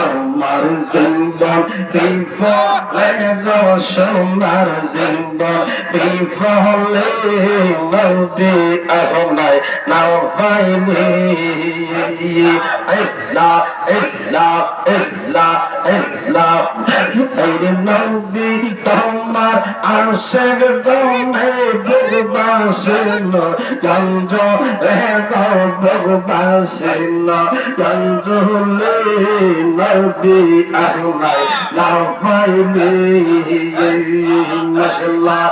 আমার জীবন বিফলে সোনার জীবন বিফলে নদী আহনাই নাও পাইনি নবী তোমার আশেক দমে ভগবাসিন গঞ্জ রে ভগবাসিন গঞ্জলে নবী আহনাই নাও পাইনি মাশাআল্লাহ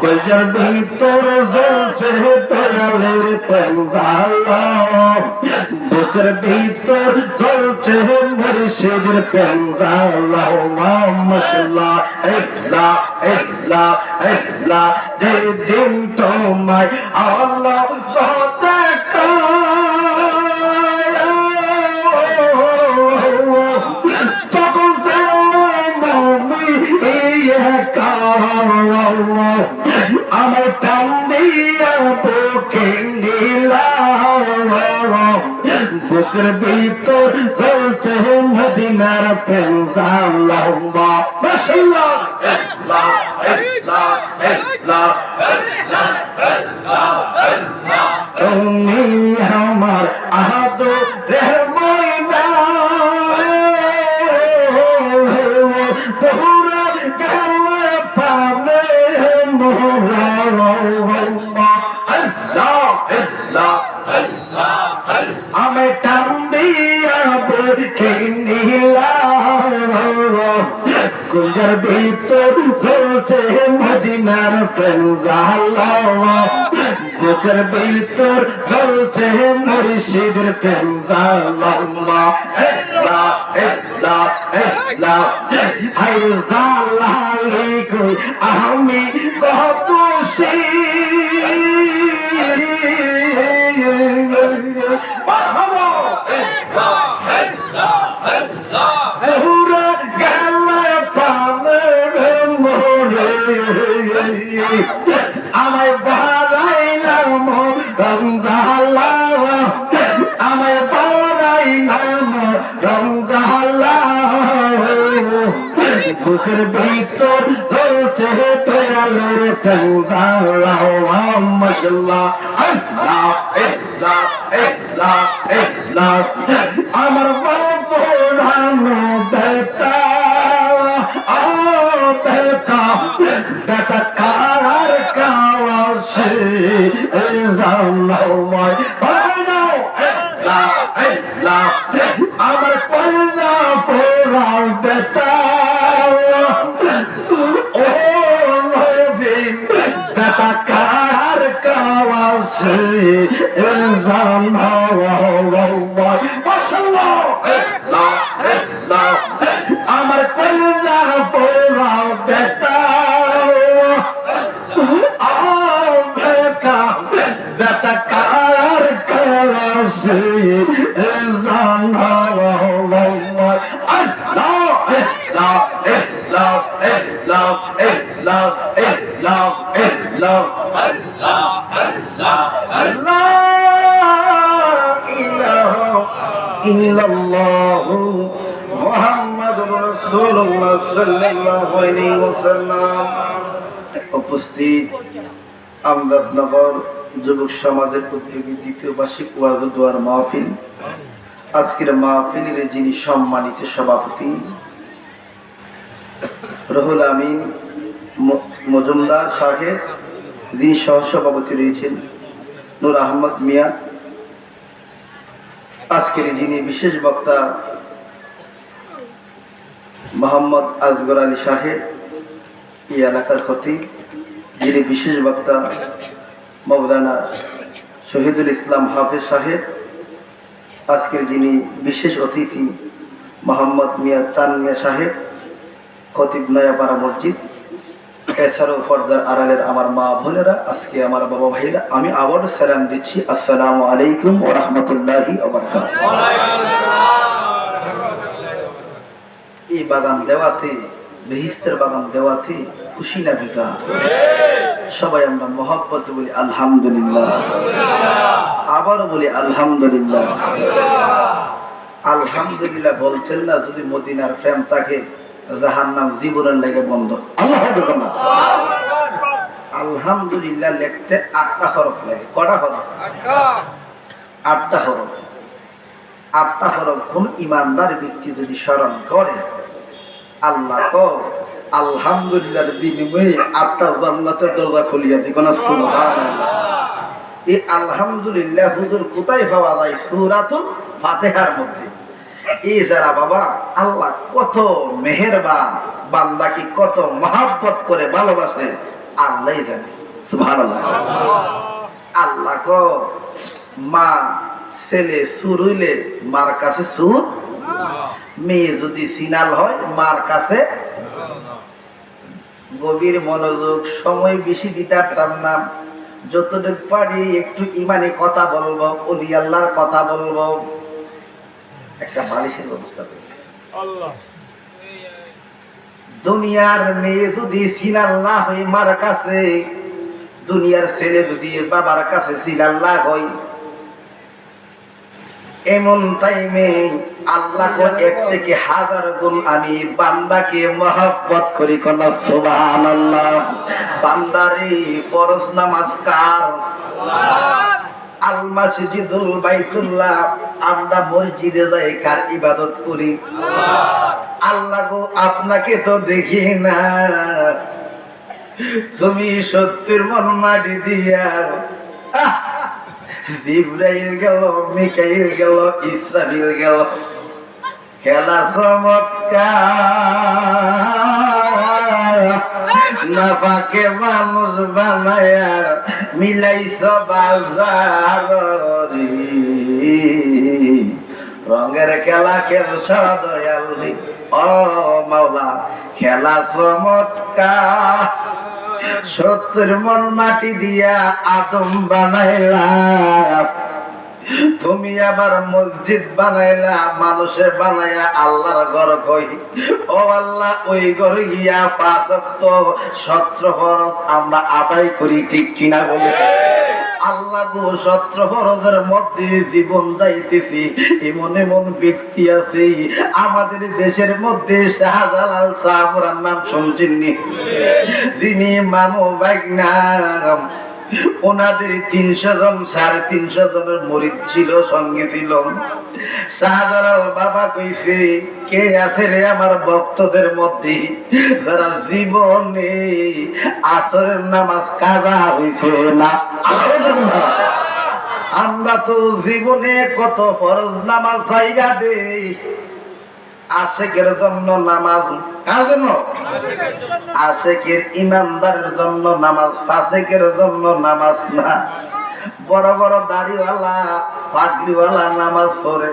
কইজার ভিতর জ্বলছে দয়ালের পেঙ্গালা বুকের ভিতর জ্বলছে মুর্শিদের পেঙ্গালা মাশাআল্লাহ যেদিন তোমায় আল্লাহ আমার প্রাণ দিয়া বুকে বুকের ভিতর চলছে মদিনার পেঙ্গালা মাশাআল্লাহ তুমি আমার আহাদ রহমাইনা পুরা গেলে পাবে আমি টান দিয়া বুকে কুঞ্জার ভিতর চলছে মদিনার পেঙ্গালা বুকের ভিতর চলছে মুর্শিদের পেঙ্গালা আমি কত আমায় বাড়াইলাম রমজালা আমায় বাড়াইলাম রমজালা বুকের ভিতর চলছে দয়ালের পেঙ্গালা মাশাআল্লাহ আমার বাপ রানো বেটা বেটা কার কাছে আমার কলজা পোড়া বেটা ও বেটা কার কাছে আমার কলজা পোড়া বেটা বেটা কার কাছে ইল্লাল্লাহু মুহাম্মাদুর রাসূলুল্লাহ সাল্লাল্লাহু আলাইহি ওয়াসাল্লাম। উপস্থিত আমদাদনগর যুবক সমাজের উদ্যোগী দ্বিতীয় বার্ষিক ওয়াজ ও দোয়ার মাহফিল, আজকের মাহফিলের যিনি সম্মানিত সভাপতি রুহুল আমিন মজুমদার সাহেব, যিনি সহসভাপতি রয়েছেন নূর আহমদ মিয়া, আজকের যিনি বিশেষ বক্তা মোহাম্মদ আজগর আলী সাহেব, এই এলাকার খতিব, যিনি বিশেষ বক্তা মৌলানা শহীদুল ইসলাম হাফেজ সাহেব, আজকের যিনি বিশেষ অতিথি মোহাম্মদ মিয়া চান মিয়া সাহেব, খতিব নয়াপাড়া মসজিদ, এছাড়াও পর্দার আড়ালের আমার মা বোনেরা, আজকে আমার বাবা ভাইরা, আমি আবার সালাম দিচ্ছি, আসসালামু আলাইকুম ওয়া রাহমাতুল্লাহি ওয়া বারাকাতুহু। এই বাগান দেওয়াতে, বেহিস্তের বাগান দেওয়াতে খুশি না বেজা? সবাই আমরা মহব্বতে বলি আলহামদুলিল্লাহ, আবারও বলি আলহামদুলিল্লাহ। আলহামদুলিল্লাহ বলছেন না, যদি মদিনার প্রেম থাকে জাহান্নাম জীবনের লেগে বন্ধ। আল্লাহ আলহামদুলিল্লাহ লিখতে 8টা হরফ লাগে। কটা হরফ? 8টা হরফ। 8টা হরফ কোন ইমানদার ব্যক্তি যদি স্মরণ করে, আল্লাহ তো আলহামদুলিল্লাহর বিনিময়ে 8টা জান্নাতের দরজা খুলিয়া দিই। কোন সুবহানাল্লাহ। এই আলহামদুলিল্লাহ হুজুর কোথায় পাওয়া যায়? সূরাতুল ফাতিহার মধ্যে। এই যারা বাবা আল্লাহ কত মেহেরবান, বান্দাকে কত মহব্বত করে ভালোবাসে আল্লাহই জানে। সুবহানাল্লাহ। আল্লাহ কো মা ছেলে সুর হইলে মার কাছে সুর, মেয়ে যদি সিনাল হয় মার কাছে। গভীর মনোযোগ, সময় বেশি দিতে পারতাম না, যতটুকু পারি একটু ইমানি কথা বলবো, ওলি আল্লাহর কথা বলবো। একটা বালিশের ব্যবস্থা করি। দুনিয়ার মেয়ে যদি সিনাল না হয় মার কাছে, দুনিয়ার ছেলে যদি বাবার কাছে সিনাল না হয়, এমন টাইমে আল্লাহ এক থেকে 1000 গুণ আমি বান্দাকে মহব্বত করি। কোন সুবহানাল্লাহ। বান্দারে ফরজ নামাজ কার? আল মসজিদুল বাইতুল্লাহ, আমরা মসজিদে যাই কার ইবাদত করি? আল্লাহ গো আপনাকে তো দেখি না, তুমি 70 মন মাটি দিয়া জিবরাইল গেল, মিকাইল গেল, ইসরাফিল গেল, খেলা চমৎকার। নাপাকে মানুষ বানায়া মিলাইছ বাজার, রঙের খেলা খেলছ দয়ালি ও মাওলা, খেলা চমৎকার। 70 মন মাটি দিয়া আদম বানাইলা, তুমি আবার মসজিদ বানাইলা, মানুষে বানাইয়া আল্লাহর ঘর কই। ও আল্লাহ, ওই ঘরে গিয়া 5 ওয়াক্ত 17 ফরজ আমরা আদায় করি, ঠিক কিনা বলে? আল্লাহ গো 17 ফরজের মধ্যে জীবন যাইতেছি, এমন এমন ব্যক্তি আছে আমাদের দেশের মধ্যে, শাহজালাল সাহাবরার নাম শুনছেননি? যিনি মামু বাইগনা, ওনাদের 300 জন 350 জনের মুরিদ ছিল, সঙ্গে ছিল। শাহজালাল বাবা কইছে, কে আছে রে আমার ভক্তদের মধ্যে যারা জীবনে আসরের নামাজ কাজা হইছে না? আমরা তো জীবনে কত ফরজ নামাজ ছাইড়া দেই। আশেকের জন্য নামাজ, কার জন্য? আশেকের ইমানদারের জন্য নামাজ, ফাসেকের জন্য নামাজ না। বড় বড় দাড়িওয়ালা পাগড়িওয়ালা নামাজ পড়ে,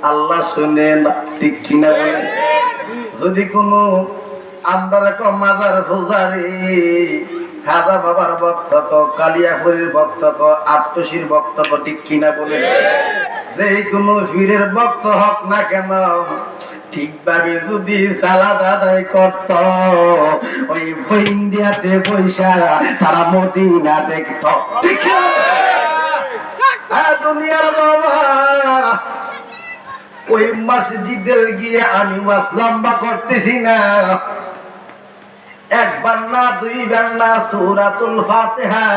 আল্লাহ শুনেন, ঠিক কিনা বলেন? যদি কোনো আপনারা মাজার পূজারি, খাজা বাবার ভক্ত, কালিয়াপুরীর ভক্ত, আটশির ভক্ত, ঠিক কিনা বলেন? যে কোনো পীরের ভক্ত হোক না কেন, ঠিকভাবে যদি সালাত আদায় করত, ওই ইন্ডিয়াতে পয়সা তারা মদিনা দেখত। দুনিয়ার বাবা, ওই মসজিদে গিয়ে আমি ওয়াজ লম্বা করতেছি না, একবার না দুইবার না, সূরাতুল ফাতিহা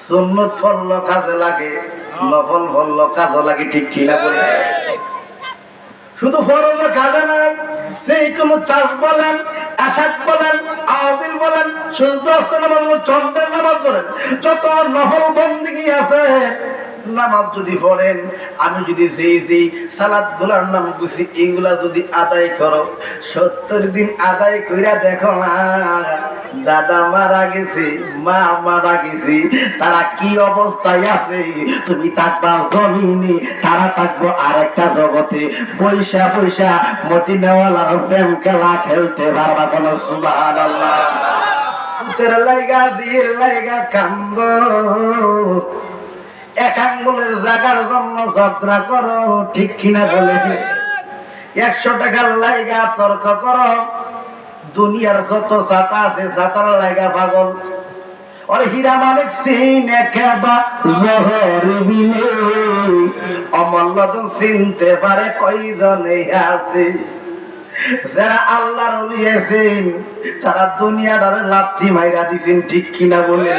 সুন্নত পড়লে কাজে লাগে, নফল পড়লে কাজে লাগে, ঠিক কিনা বলে? শুধু ফরজে কাজে নাই, সেই কোনো চাষ বলেন, আশাক বলেন, আওয়াবিল বলেন, সূর্য অস্ত নামাজ বলেন, চন্দ্রের নামাজ বলেন, যত নফল বন্দেগী আছে, নামাজ যদি পড়েন, আমি যদি যেই সালাত গুলার নাম বুঝি, এগুলা যদি আদায় করো, 70 দিন আদায় কইরা দেখো না, দাদা মারা গেছে, মা মারা গেছে, তারা কি অবস্থায় আছে? তুমি থাকবা জমিনে, তারা থাকবো আরেকটা জগতে, পয়সা পয়সা মদিনাওয়ালার প্রেম খেলা খেলতে পারবা। কোন সুবহানাল্লাহ। তেরা লাইগা দিয়ে লাইগা কান্দ, এক আঙ্গুলের জায়গার জন্য ঝগড়া করো, ঠিক কিনা বলে? 100 টাকার লাইগা তর্ক করো, দুনিয়ার যত ছাতা আছে ছাতার লাইগা পাগল। ওরে হীরা মালিক সিনে কেবা জহর বিনে, অমূল্য চিনতে পারে কয়জনে আছে। যারা আল্লাহর ওলি আছেন তারা দুনিয়াটারে লাথি মাইরা দিছেন, ঠিক কিনা বলে?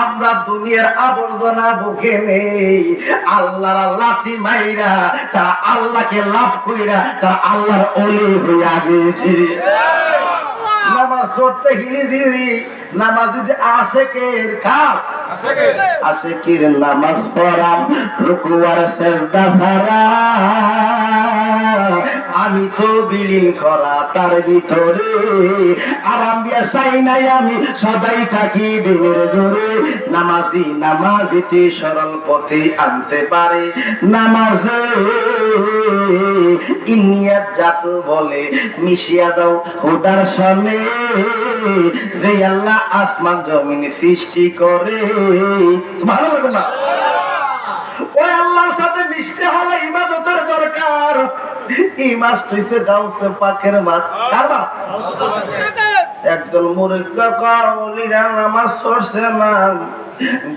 আমরা দুনিয়ার আবর্জনা বুকে নেই, আল্লাহর লাথি মাইরা তারা আল্লাহকে লাভ কইরা তারা আল্লাহর ওলি হইয়া গেছে। নামাজ পড়তে গিয়ে দিলি নামাজ যদি আশেকের খাও, আশেকের নামাজ পড়াম রুকু আর সিজদা ছাড়া, আমি তো বিলীন করা তার ভিতরে, আরাম দিয়া চাই নাই আমি সদাই থাকি দিনের জোরে। নামাজি নামাজিতে সরল পথে আনতে পারে নামাজে, ইনিয়াত জাত বলে মিশিয়া দাও খোদার সনে, যে আল্লাহ আসমান জমিন সৃষ্টি করে। ভালো লাগে না? ওই আল্লাহর সাথে মিশতে হলে ইবাদতের দরকার। এই মাস হইছে গাউসে পাকের মাস। কার মাস? একদল মুরগা কাউলিরা নামাজ পড়ছে না,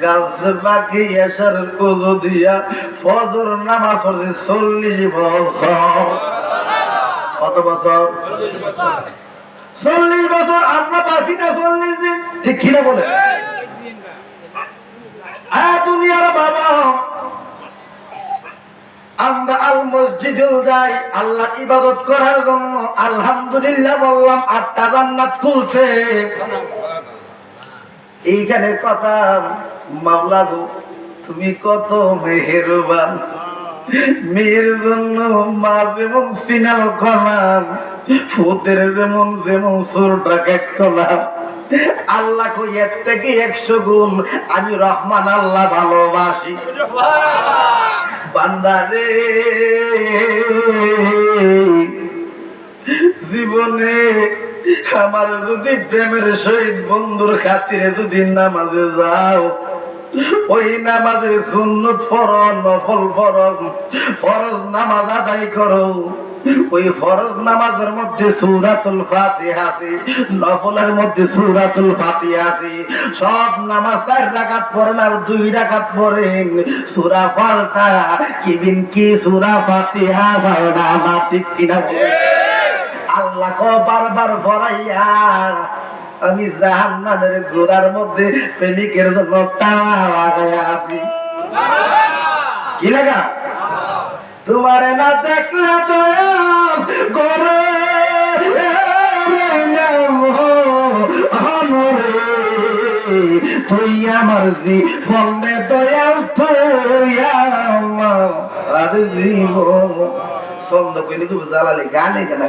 গাউসে পাকে এশার কুযু দিয়া ফজর নামাজ পড়ছে 40 বছর। কত বছর? 40 বছর। আমরা বাকিটা 40 দিন, ঠিক কিনা বলে? দুনিয়ার বাবা, আমরা আল মসজিদে যাই আল্লাহ ইবাদত করার জন্য, আলহামদুলিল্লাহ বললাম 8টা জান্নাত খুলছে। এইখানে কথা, মাওলা গো তুমি কত মেহেরবান, মেয়ের জন্য মা যেমন সিনাল করলাম, ফুতের যেমন যেমন সুরটা কেক করলাম, আল্লাহ কই এর থেকে 100 গুণ আমি রহমান আল্লাহ ভালোবাসি। বান্দারে জীবনে আমার যদি প্রেমের সহিত বন্ধুর খাতিরে যদি নামাজে যাও, ওই নামাজে সুন্নত ফরজ নফল ফরজ, ফরজ নামাজ আদায় করো, ওই ফরজ নামাজের মধ্যে সূরাতুল ফাতিহা আছে, নফলের মধ্যে সূরাতুল ফাতিহা আছে। সব নামাজ 4 রাকাত পড়েন আর 2 রাকাত পড়েন সূরা ফাতিহা, কিবিন কি সূরা ফাতিহা পড়া না, ঠিক কিনা? আল্লাহ কো বারবার পড়াইয়া আমি জাহান্নামের গোড়ার মধ্যে প্রেমিকের জন্য তালা লাগাইয়া আছি। কি লাগা? তোমারে না দেখলে তো গরে তুই আমার জীবনে দয়াল, তুই আমার জীবন। ছন্দ কইনি তুমি জ্বালালে গানে কেনা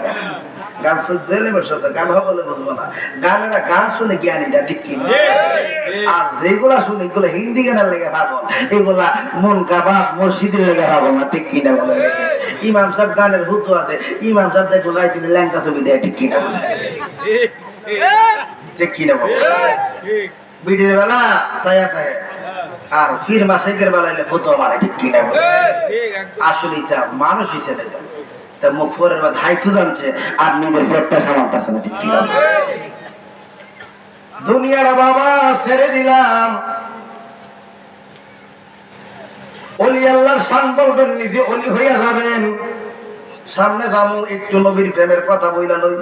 গান শুনতে গান হবলে বুঝবো না, গানেরা গান শুনে জ্ঞানীরা, ঠিক কিনা? আর যেগুলা শুনে এগুলো হিন্দি গানের লেগে ভাবো, এগুলা মন কাবাব মসজিদের লেগে ভাবো না, ঠিক কিনা বলে? ইমাম সাহেব গানের হুতু আছে, ইমাম সাহেব দেখো তিনি ল্যাংটা ছবি দেয়, ঠিক কিনা বলে? ঠিক কিনা বলে? বিডির বেলা তায়া তায়া আর ফির মাসেকের বেলাইলে হুতু মারে, ঠিক কিনা বলে? আসলে এটা মানুষ হিসেবে মুখ পরের বাদ হাইটু জানছে আর নিজের পেটটা সামালতেছে না, ঠিক কিনা? দুনিয়ার বাবা ছেড়ে দিলাম, ওলি আল্লাহর শান বলবেন, নিজে ওলি হইয়া যাবেন। সামনে যাবো একটু নবীর প্রেমের কথা বইলা লই,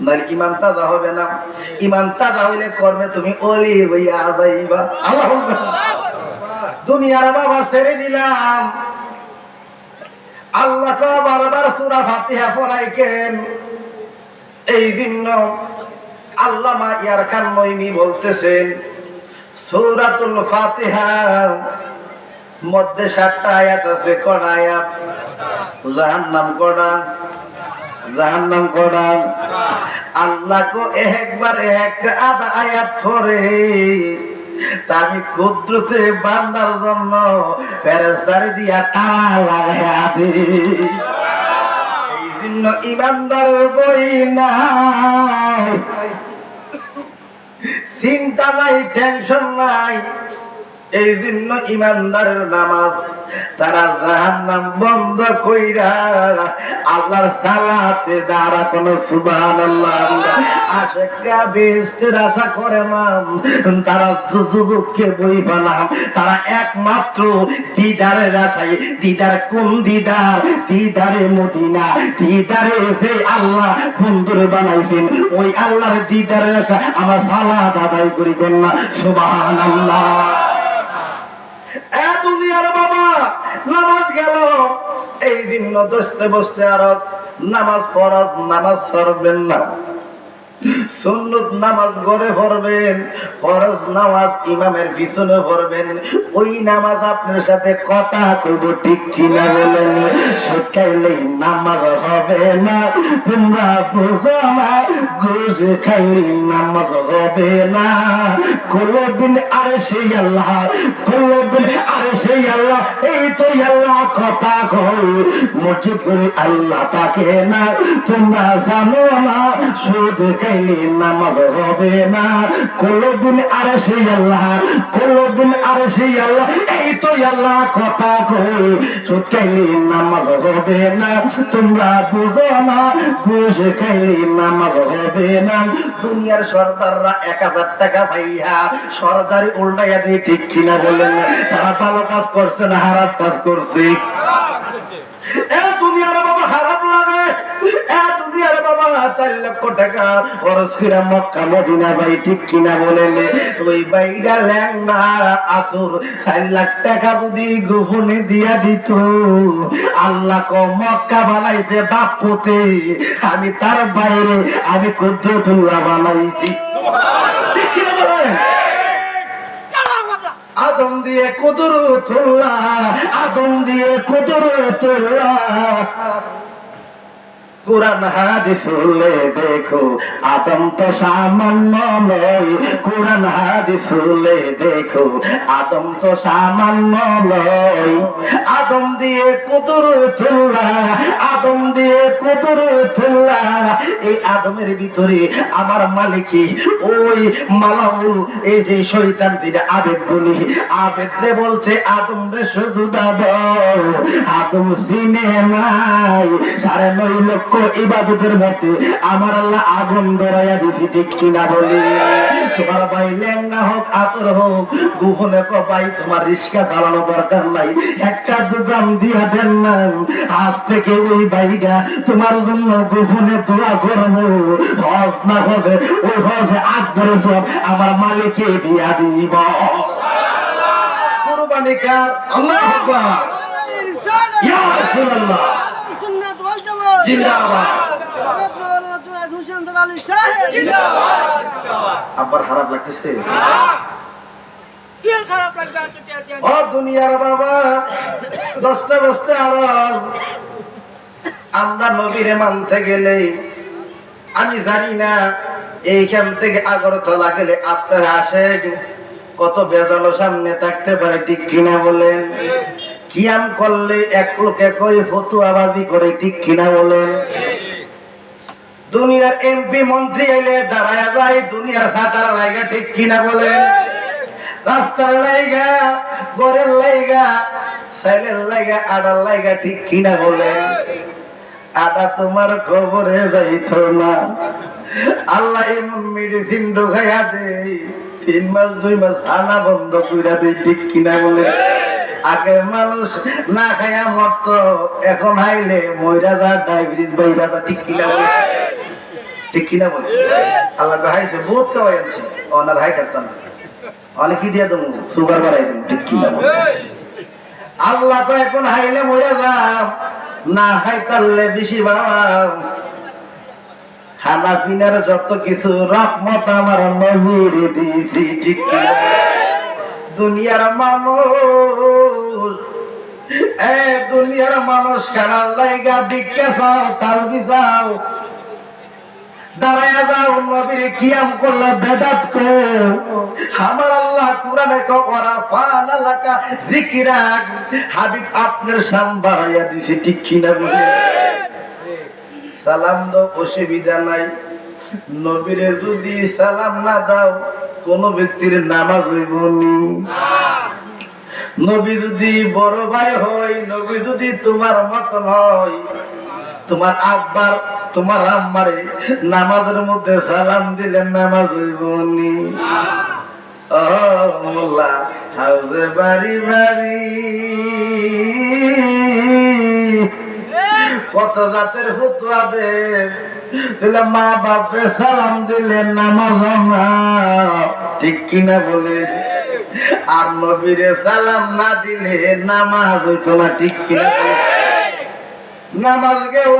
নইলে ইমান তাজা হবে না। ইমান তাজা হইলে কর্মে তুমি ওলি হইয়া যাইবা। আল্লাহ দুনিয়ার বাবা ছেড়ে দিলাম, আল্লাহ তো বারবার সূরা ফাতিহা পড়াইকেন। এই জন্য আল্লামা ইয়ারখান নইমি বলতেছেন সূরাতুল ফাতিহা মধ্যে 7টা আয়াত আছে। কয়টা আয়াত? জাহান্নাম কয়টা? জাহান্নাম কয়টা? আল্লাহ কো একবার একটা আধা আয়াত পড়ে আমি কুদরতে বান্দার জন্য ফেরেশতারে দিয়া তালা লাগাইয়া দিই। এই জন্য ইমানদার বই নাই, চিন্তা নাই, টেনশন নাই, এই জন্য ইমানদারের নামাজ তারা জাহান্নাম বন্ধ কইরা আল্লাহর সালাতে দাঁড়া কোন সুবহানাল্লাহ আশা বেহেশতের আশা করে না তারা দুজককে বইবা না তারা একমাত্র দিদারের আশায় দিদার কোন দিদার দিদারে মদিনা দিদারে যে আল্লাহ সুন্দর বানাইছেন ওই আল্লাহর দিদারের আশা আমার সালাত আদায় করি কন্যা সুবহানাল্লাহ দুনিয়ার বাবা নামাজ গেল এই দিন দোস্তে বসতে আর নামাজ ফরজ নামাজ পড়বেন না সুন্নত নামাজ ঘরে পড়বেন ফরজ নামাজ ইমামের পিছনে পড়বেন ওই নামাজ আপনার সাথে কথা কইব ঠিক কিনা বলেন সকালে নামাজ হবে না তোমরা বুঝো না ঘুষ খাইলে নামাজ হবে না কলবিন আরে সেই আল্লাহ কলবিন আরে সেই আল্লাহ এই তো আল্লাহ কথা কই মসজিদ করে আল্লাহ তাকে না তোমরা জানো না শুধু নামাজ হবে না কলবিন আরে সেই আল্লাহ কলবিন আরে সেই আল্লাহ এই তো আল্লাহ কথা কই সুৎকাইলে নামাজ হবে না তোমরা বুঝো না ঘুষ খাইলে নামাজ হবে না দুনিয়ার সরদাররা 1000 টাকা পাইয়া সরদারি উল্টাইয়া দিয়ে ঠিক কিনা বলেন তারা ভালো কাজ করছে না খারাপ কাজ করছে দুনিয়ার বাবা খারাপ লাগে দুনিয়ার বাবা 4 লক্ষ টাকা খরচ করে মক্কা মদিনা ভাই ঠিক কিনা বলেন ওই বাইরা ল্যাংনা আতুর 4 লাখ টাকা যদি গোপনে দিয়া দিত আল্লাহ ক মক্কা বানাইছে বাপুতে আমি তার বাইরে আমি কুদরতুল্লাহ বানাইছি ঠিক কিনা বলেন আদম দিয়ে কুদরতুল্লাহ আদম দিয়ে কুদরতুল্লাহ কুরআন হাদিস লে দেখো আদম তো সামান্য নয় কুরআন হাদিস লে দেখো আদম তো সামান্য নয় আদম দিয়ে কুদরতুল্লাহ আদম দিয়ে কুদরতুল্লাহ এই আদমের ভিতরে আমার মালিকই ওই মালাউল এই যে শয়তান দিলে আবেদ বলি আবেদরে বলছে আদম রে শুধু দাও আদম সিনে নাই 9.5 লক্ষ ইবাদতের মধ্যে আমার আল্লাহ আগুন ধরাইয়া দিছি ঠিক কিনা বলি তোমার ভাই লেঙ্গা হোক আতর হোক গোপনে কো ভাই তোমার রিস্কা চালানো দরকার নাই একটা দোকান দিয়া দেন না আজ থেকে ওই ভাইটা তোমার জন্য গোপনে দোয়া করবো হজ না হবে ওই হজে আসবে সব আমার মালিকে দিয়া দিব কুরবানি কার আল্লাহু আকবার ইয়া রাসূলুল্লাহ আবার খারাপ লাগতেছে দুনিয়ার বাবা দশটা বসতে আবার আমরা নবীরে মানতে গেলে আমি জানি না এইখান থেকে আগরতলা গেলে আপনারা আসেন কত বেজালো সামনে থাকতে পারে ঠিক কিনা বলেন কিয়াম করলে এক লোকে কই ফতুয়াবাজি করে ঠিক কিনা বলেন দুনিয়ার এমপি মন্ত্রী এলে দাঁড়ায় যায় দুনিয়ার সাঁতার লাইগা ঠিক কিনা বলেন রাস্তার লাইগা গরের লাইগা ছেলের লাইগা আডার লাইগা ঠিক কিনা বলেন আডা তোমার খবরে যাইতো না আল্লাহ এমন মেডিসিন ঢোকাইয়া দেয় 3 মাস 2 মাস খানা বন্ধ কইরা দেয় ঠিক কিনা বলেন আগে মানুষ না খাইয়া মরত এখন হাইলে মইরা যা ডায়াবেটিস বাইরা যা ঠিক কিনা বলে ঠিক কিনা বলে আল্লাহ তো হাইছে বহুত খাওয়াই আছে ওনার হাই করতাম অনেক কি দিয়া দেবো সুগার বাড়াই দেবো ঠিক কিনা বলে আল্লাহ তো এখন হাইলে মইরা যা না খাই করলে বেশি বাড়াম খানা পিনার যত কিছু রহমত আমার নজরে দিয়েছি ঠিক কিনা দুনিয়ার মানুষ দুনিয়ার মানুষ খেলার লাইগা ভিক্ষা চাও তালবি চাও দাঁড়ায়া যাও নবীর কিয়াম করলে বেদাত করো আমার আল্লাহ কুরআনে করা ফালালাকা যিকরাক হাবিব আপনার শান বাড়াইয়া দিছে ঠিক কিনা বলে সালাম দাও অসুবিধা নাই নবীরে যদি সালাম না দাও কোন ব্যক্তির নামাজ হইব না নবী যদি বড় ভাই হয়, নবী যদি তোমার মতন হয়, তোমার আব্বার তোমার আম্মারে নামাজের মধ্যে সালাম দিলেন নামাজ হইবনি। ও মোল্লা হাউজে বাড়ি বাড়ি কত জাতের ফতুয়া দেন, তাহলে মা বাপরে সালাম দিলেন নামাজ না, ঠিক কিনা বলে? আর নবীরে সালাম না দিলে নামাজ হইতো না, ঠিক কিনা? নামাজ গেও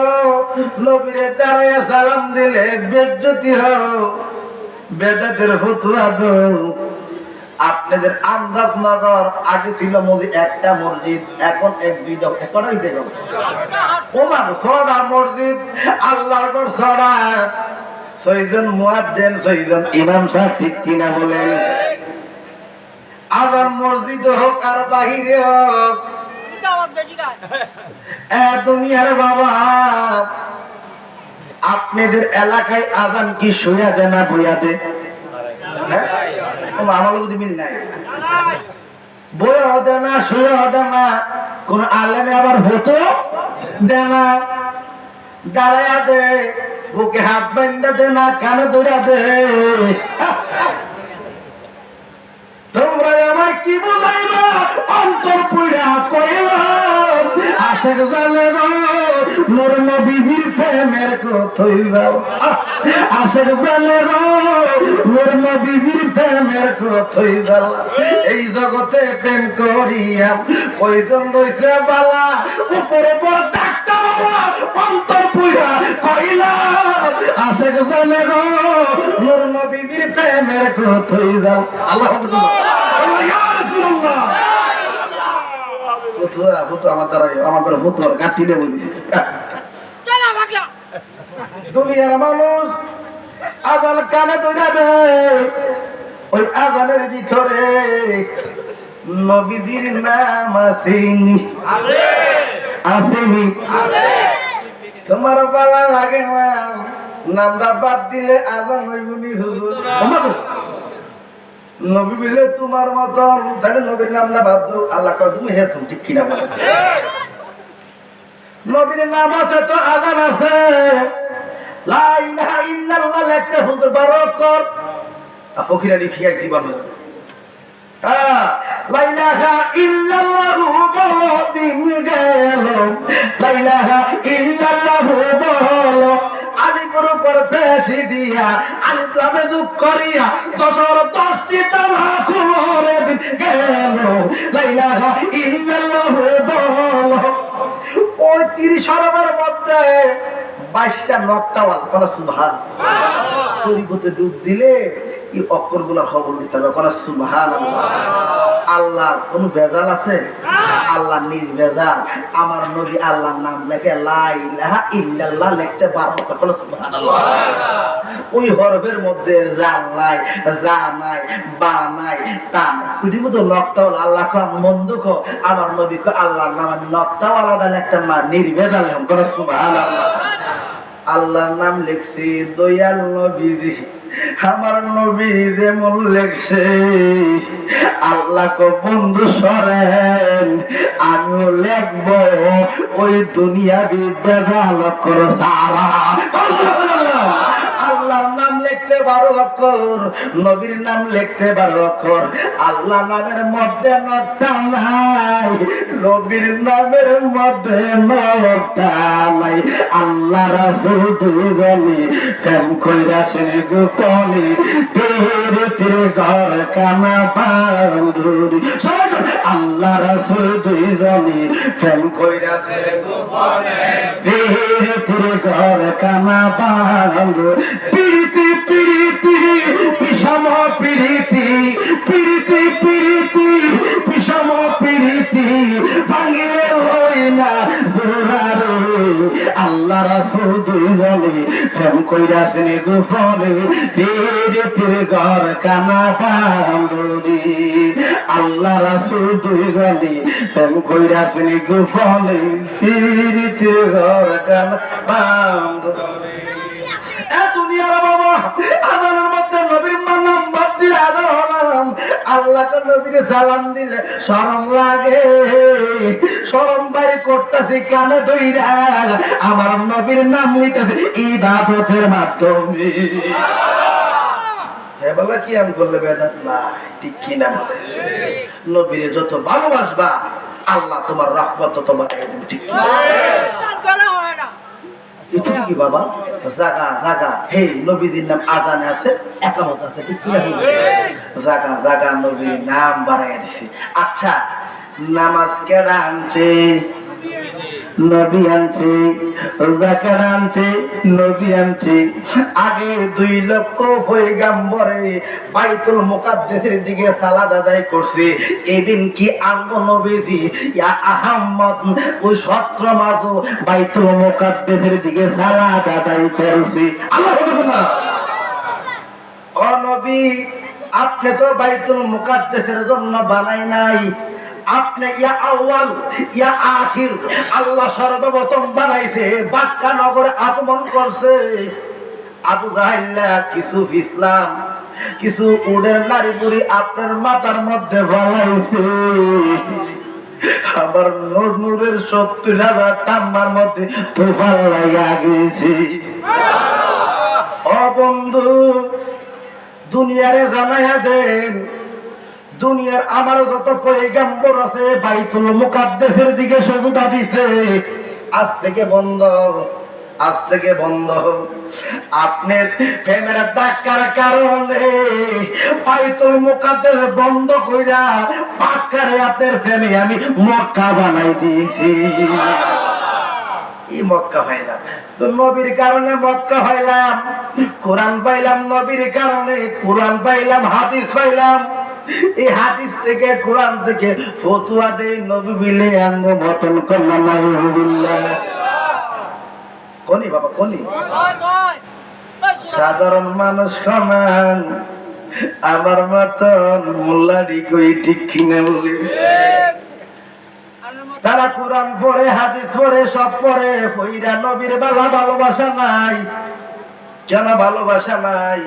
নবীরে দাঁড়াইয়া সালাম দিলে বেজ্জতি হও, বেদাতের ফতুয়া দো। আপনাদের আন্দাজনগর আগে ছিল একটা মসজিদ, এখন এক দুইটা, এখন ছড়া মসজিদ, আল্লাহর ঘর ছড়া, 6 জন মুয়াজ্জিন, 6 জন ইমাম সাহেব, ঠিক কিনা বলেন? আবার মসজিদ হোক আর বাহিরে হোক, দুনিয়ার বাবা, আপনাদের এলাকায় আজান কি শুয়া দে না বইয়া দে? আমার যদি মিল নাই, বইয়া দে না, শুয়া দে না, কোন আলেমে আবার হতো দে না, দাঁড়াইয়া দে, বুকে হাত বান্ধা দে না, কানে ধরা দে। তোমরা আমায় কি বলাইবা? অন্তর পুরা কইলা আশেক জানে গো মোর নবীর প্রেমের কথাই দাও, আশেক জানে গো মোর নবীর প্রেমের কথাই দাও। এই জগতে প্রেম করিয়া কয়জন রইছে বালা, উপরে বড় ডাক্তার বাবা অন্তর পুরা কইলা আশেক জানে গো মোর নবীর প্রেমের কথাই দাও। আল্লাহ দুনিয়ার মানুষ আজান কানে ধরে দেয়, ওই আজানের ভিতরে নবীজির নাম আসেনি, আসেনি। তোমার বালা লাগে না, নামটা বাদ দিলে আজান হইবনি হুজুর। নবী বলে তোমার মতন, তাহলে নবীর নাম না বাদ দাও। আল্লাহ কয় তুমি হেছো, ঠিক কিনা বলে? নবীর নাম আছে তো আজান আছে, লা ইলাহা ইল্লাল্লাহ লিখতে হুজুর বারকর ফকিরা লিখিয়া কি বলে? লা ইলাহা ইল্লাল্লাহু বদিন গেল, লা ইলাহা ইল্লাল্লাহু বলো আলিপুর উপর বেশি দিয়া আলিপুরে যুগ করিয়া 10টি তারা করে গেল, লা ইলাহা ইল্লাল্লাহু বলো। ওই 30 আরবের মধ্যে 22টা নকটাওয়াল, বলা সুবহানাল্লাহ। তরিকতে ডুব দিলে এই অক্ষরগুলো খবর দিতে হবে, বলা সুবহানাল্লাহ। আল্লাহর কোন ভেজাল আছে? আল্লাহ নির্ভেজাল। আমার নবী আল্লাহর নাম লেখে লা ইলাহা ইল্লাল্লাহ লিখতে পারো, বলা সুবহানাল্লাহ। ওই হরফের মধ্যে জাল নাই, যা নাই, বা নাই, তা নাই, পৃথিবী তো নকটাওয়াল। আল্লাহ কো মন্দ কো, আমার নবী কো আল্লাহর নাম আমি নকটাওয়াল আলাদা লিখতে না, নির্ভেজাল, বলা সুবহানাল্লাহ। আল্লাহর নাম লিখছি দয়াল নবীজি, আমার নবী যেমন লেখছে। আল্লাহ কো বন্ধু সরেন, আমিও লিখব ওই দুনিয়া বিদ্যাল করো সারা। আল্লাহর নাম লিখতে 12 অক্ষর, নবীর নাম লিখতে 12 অক্ষর। আল্লাহ নামের মধ্যে নকটা নাই, নবীর নামের মধ্যে নকটা নাই। আল্লাহ রাসূল দুজনে প্রেম কইরাছেন গোপনে, তেরে তেরে ঘর কানা বান্ধুরি। আল্লাহ রাসূল দুজনে প্রেম কইরাছে গোপনে, তেরে তেরে ঘর কানা বান্ধুরি। পিরিতি পিরিতি বিষম পিরিতি, পিরিতি পিরিতি বিষম পিরিতি, ভাঙিলে হই না জোরারে। আল্লাহ রাসূল দুজনে প্রেম কইরাছেন গোপনে, তেরে তেরে ঘর কানা বান্ধুরি। আল্লাহ রাসূল দুজনে প্রেম কইরাছেন গোপনে, তেরে তেরে ঘর কানা বান্ধুরি। দুনিয়ার বাবা, আজানের মধ্যে নবীর নাম বাদ দিলে আজান হলাম, আল্লাহ তো নবীকে সালাম দিলে শরম লাগে, শরম বাড়ি করতেছি কানে দইরা আমার নবীর নাম নিতেছে ইবাদতের মাধ্যমে। বলা কি আমি করলে বেদাত নাই, ঠিক কি না? নবীরে যত ভালোবাসবা আল্লাহ তোমার রহমত তোমার ঠিক কি বাবা? জাগা জাগা হে নবীদের নাম আজানে আছে, একামত আছে, ঠিক কি না? জাগা জাগা নবীর নাম বাড়াইয়া দিছে। আচ্ছা, নামাজ কেডা আনছে? নবী আনছে। যাকাত আনছে? নবী আনছে। আগে 2 লক্ষ পয়গম্বরে বাইতুল মুকাদ্দাসের দিকে সালাত আদায় করছে। এদিন কি আঙ্গ নবীজি ইয়া আহমদ ওই 17 মাস বাইতুল মুকাদ্দাসের দিকে সালাত আদায় করছে। আল্লাহু আকবার। ও নবী, আপনি তো বাইতুল মুকাদ্দাসের জন্য বানাই নাই, আপনি ইয়া আউয়াল ইয়া আখির আল্লাহ সর্বপ্রথম বানাইছে। বাক্কা নগরে আগমন করছে। আবু জাহেল্লা কিছু ইসলাম কিছু উড়ের নারী বুড়ি আপনার মাথার মধ্যে ফলাইছে। আবার নূরের 70,000 তাম্বার মধ্যে তুফান লাগা গেছে। ও বন্ধু, দুনিয়ারে জানাইয়া দেন, দুনিয়ার আমার যত পয়গম্বর আছে বাইতুল মুকাদ্দাসের দিকে সজদা দিছে। আজ থেকে বন্ধ, আজ থেকে বন্ধ। আপনার প্রেমের ধাক্কার কারণে বাইতুল মুকাদ্দাস বন্ধ কইরা পাক্কারে আপনার প্রেমে আমি মক্কা বানাই দিয়েছি। এই মক্কা পাইলাম তো নবীর কারণে, মক্কা পাইলাম, কোরআন পাইলাম নবীর কারণে, কোরআন পাইলাম, হাদিস পাইলাম। এই হাদিস থেকে কোরআন থেকে ফতুয়া দেই নবী বিলে আঙ্গ মতন কন্যা নাউজুবিল্লাহ। কোনি বাবা কোনি? সাধারণ মানুষ সমান আমার মতন মোল্লারি কই, ঠিক কিনা বলি? তারা কোরআন পড়ে, হাদিস পড়ে, সব পড়ে, কইরা নবীর বাবা ভালোবাসা নাই। কেন ভালোবাসা নাই?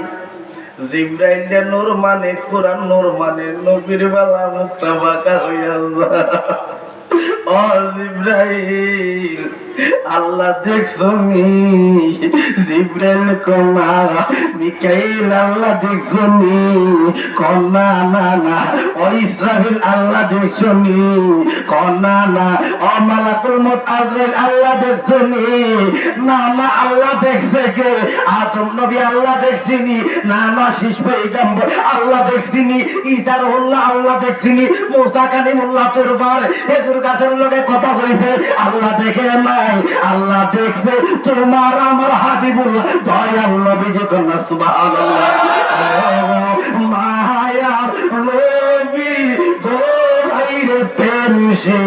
জিবরাইলের নূর মানে কোরআন, নূর মানে নবীর বালা মুখটা বাঁকা হইয়া যায়। ও জিবরাইল, আল্লাহ দেখছনি? জিবরাইল কন্যা মিকাইল আল্লাহ দেখছনি? কন্যা না না। ও ইসরাফিল আল্লাহ দেখছনি? কন্যা না। ও মালাকুল মউত আজরাইল আল্লাহ দেখছনি? না না। আল্লাহ দেখছে কে? আদম নবী আল্লাহ দেখছিনি? না না। শীষ পয়গম্বর আল্লাহ দেখছিনি? ঈসা রুহুল্লাহ আল্লাহ দেখছিনি? মুসা কালিমুল্লাহ তোরবার হেজুর গাছের লগে কথা কইছে, আল্লাহ দেখে নাই? আল্লাহ দেখছে তোমার আমার হাবিবুল্লাহ দয়াল নবীজি। কন্যা সুবহানাল্লাহ। মায়া নবী গো আইরে পেনশে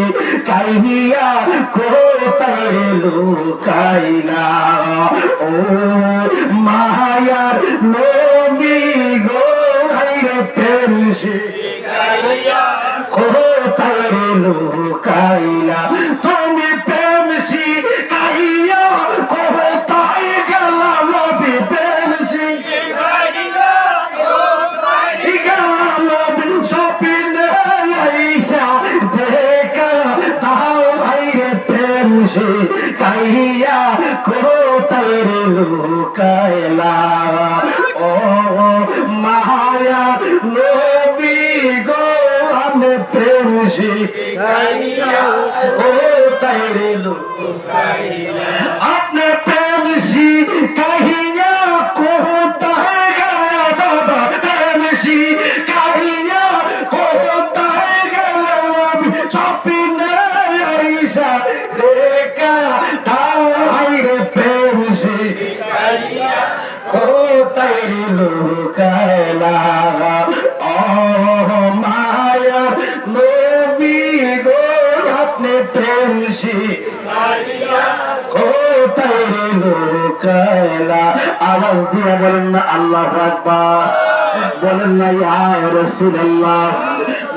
কাইয়া কোথায় লুকাইলা? ও মায়ার নবী গো আইরে পেনশে কাইয়া কোথায় লুকাইলা? তুমি প্রেমসি কাইয়া কোথায় গেলা? নবী প্রেমসি কাইয়া কোথায় গেলা? নবী স্বপ্নে আইসা দেখা তাও ভাইরে প্রেমসি কাইয়া কোথায় লুকাইলা? ও মায়া নবী গো আমি প্রেমসি কাইয়া কোথায় লুকাইলা? আপনি প্রেমসি কাইয়া কোথায় গেলা? বাবা প্রেমসি কাইয়া কোথায় গেলা? স্বপ্নে আইসা দেখা তাও ভাইরে প্রেমসি কাইয়া কোথায় লুকাইলা? ও মায়া নবী গো আপনি প্রেমসি কাইয়া কোথায় লুকাইলা? আওয়াজ দিয়ে বলেন না আল্লাহু আকবার, বলেন না ইয়া রাসূলুল্লাহ।